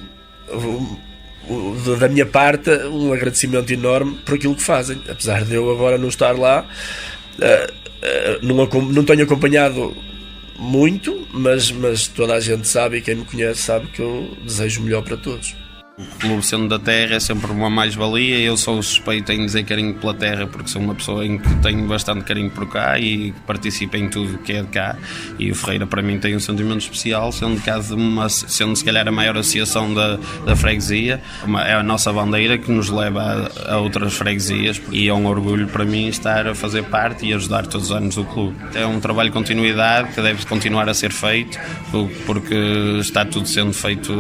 da minha parte, um agradecimento enorme por aquilo que fazem, apesar de eu agora não estar lá. Não tenho acompanhado muito, mas toda a gente sabe, e quem me conhece sabe que eu desejo o melhor para todos. O clube sendo da terra é sempre uma mais-valia. Eu sou suspeito em dizer carinho pela terra, porque sou uma pessoa em que tenho bastante carinho por cá e participo em tudo que é de cá, e o Ferreira para mim tem um sentimento especial, sendo sendo se calhar a maior associação da freguesia. É a nossa bandeira que nos leva a outras freguesias, e é um orgulho para mim estar a fazer parte e ajudar todos os anos o clube. É um trabalho de continuidade que deve continuar a ser feito, porque está tudo sendo feito,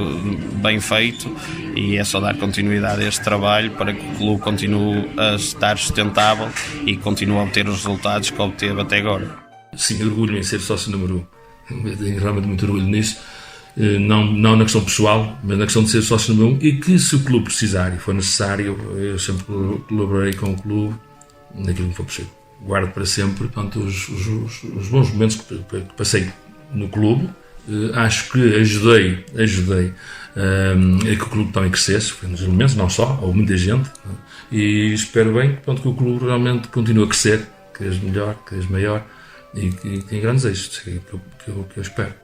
bem feito, e é só dar continuidade a este trabalho para que o clube continue a estar sustentável e continue a obter os resultados que obteve até agora. Sim, orgulho em ser sócio número 1. Tenho realmente muito orgulho nisso. Não na questão pessoal, mas na questão de ser sócio número 1, e que se o clube precisar e for necessário, eu sempre colaborei com o clube naquilo que for possível. Guardo para sempre, portanto, os bons momentos que passei no clube. Acho que ajudei a que o clube também crescesse, foi um dos elementos, não só, houve muita gente, e espero bem que o clube realmente continue a crescer, cada vez melhor, cada vez maior, e que tenha grandes êxitos, que eu espero.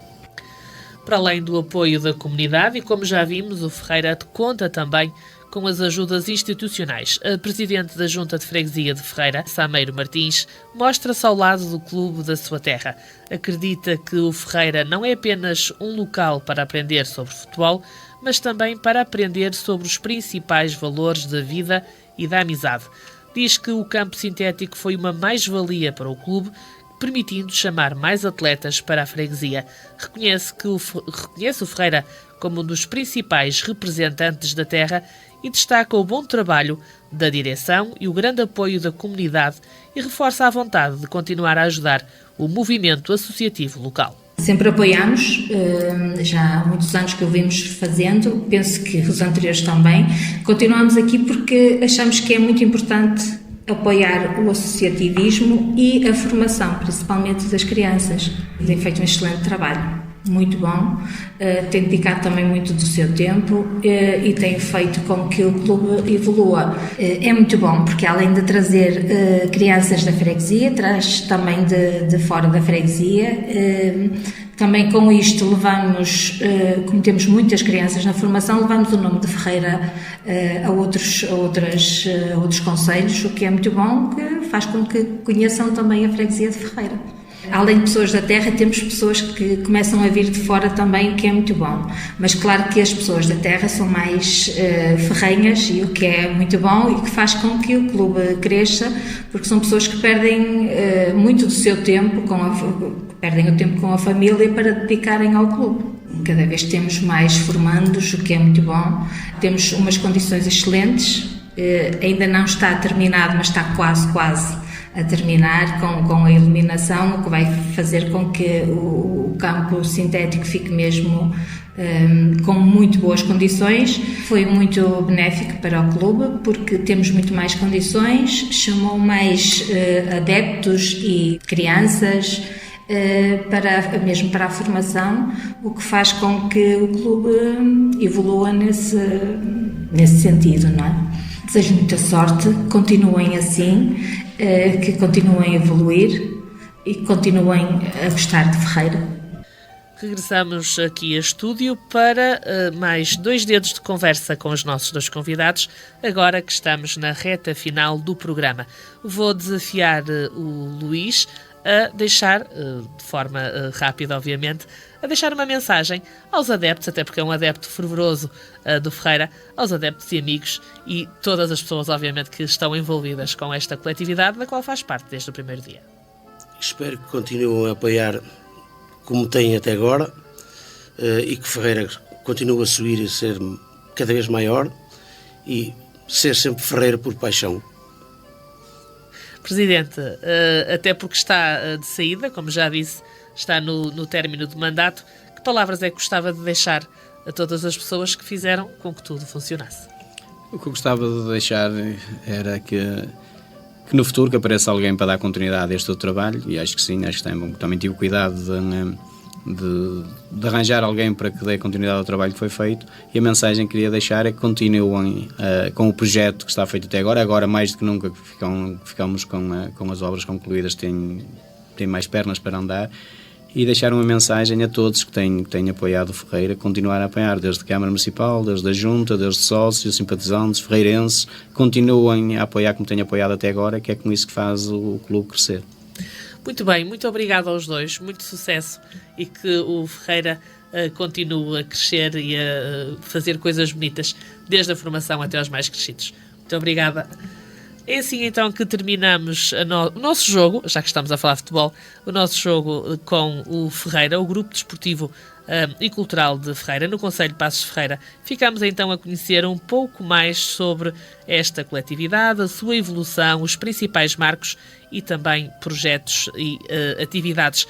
Para além do apoio da comunidade, e como já vimos, o Ferreira conta também com as ajudas institucionais. A Presidente da Junta de Freguesia de Ferreira, Sameiro Martins, mostra-se ao lado do clube da sua terra. Acredita que o Ferreira não é apenas um local para aprender sobre futebol, mas também para aprender sobre os principais valores da vida e da amizade. Diz que o campo sintético foi uma mais-valia para o clube, permitindo chamar mais atletas para a freguesia. Reconhece o Ferreira como um dos principais representantes da terra e destaca o bom trabalho da direção e o grande apoio da comunidade, e reforça a vontade de continuar a ajudar o movimento associativo local. Sempre apoiamos, já há muitos anos que o vimos fazendo, penso que os anteriores também. Continuamos aqui porque achamos que é muito importante apoiar o associativismo e a formação, principalmente das crianças. Tem feito um excelente trabalho. muito bom, tem dedicado também muito do seu tempo e tem feito com que o clube evolua. É muito bom porque além de trazer crianças da freguesia, traz também de fora da freguesia. Também com isto levamos, como temos muitas crianças na formação, levamos o nome de Ferreira a outros concelhos, o que é muito bom, que faz com que conheçam também a freguesia de Ferreira. Além de pessoas da terra, temos pessoas que começam a vir de fora também, o que é muito bom. Mas claro que as pessoas da terra são mais ferrenhas, e o que é muito bom e que faz com que o clube cresça, porque são pessoas que perdem muito do seu tempo, perdem o tempo com a família para dedicarem ao clube. Cada vez temos mais formandos, o que é muito bom. Temos umas condições excelentes, ainda não está terminado, mas está quase a terminar com a iluminação, o que vai fazer com que o campo sintético fique mesmo com muito boas condições. Foi muito benéfico para o clube, porque temos muito mais condições, chamou mais adeptos e crianças, mesmo para a formação, o que faz com que o clube evolua nesse sentido, não é? Desejo muita sorte, continuem assim, que continuem a evoluir e que continuem a gostar de Ferreira. Regressamos aqui a estúdio para mais 2 dedos de conversa com os nossos 2 convidados, agora que estamos na reta final do programa. Vou desafiar o Luís a deixar, de forma rápida obviamente, a deixar uma mensagem aos adeptos, até porque é um adepto fervoroso do Ferreira, aos adeptos e amigos e todas as pessoas obviamente que estão envolvidas com esta coletividade, da qual faz parte desde o primeiro dia. Espero que continuem a apoiar como têm até agora, e que Ferreira continue a subir e ser cada vez maior e ser sempre Ferreira por paixão. Presidente, até porque está de saída, como já disse, está no término do mandato, que palavras é que gostava de deixar a todas as pessoas que fizeram com que tudo funcionasse? O que eu gostava de deixar era que no futuro que apareça alguém para dar continuidade a este outro trabalho, e acho que sim, acho que também tive cuidado de arranjar alguém para que dê continuidade ao trabalho que foi feito, e a mensagem que queria deixar é que continuem com o projeto que está feito até agora mais do que nunca ficamos com as obras concluídas, têm mais pernas para andar, e deixar uma mensagem a todos que têm apoiado o Ferreira, continuar a apoiar, desde a Câmara Municipal, desde a Junta, desde sócios, simpatizantes, ferreirenses, continuem a apoiar como têm apoiado até agora, que é com isso que faz o clube crescer. Muito bem, muito obrigado aos 2, muito sucesso e que o Ferreira continue a crescer e a fazer coisas bonitas, desde a formação até aos mais crescidos. Muito obrigada. É assim então que terminamos o nosso jogo, já que estamos a falar de futebol, o nosso jogo com o Ferreira, o Grupo Desportivo e Cultural de Ferreira, no Concelho de Passos de Ferreira. Ficamos então a conhecer um pouco mais sobre esta coletividade, a sua evolução, os principais marcos e também projetos e atividades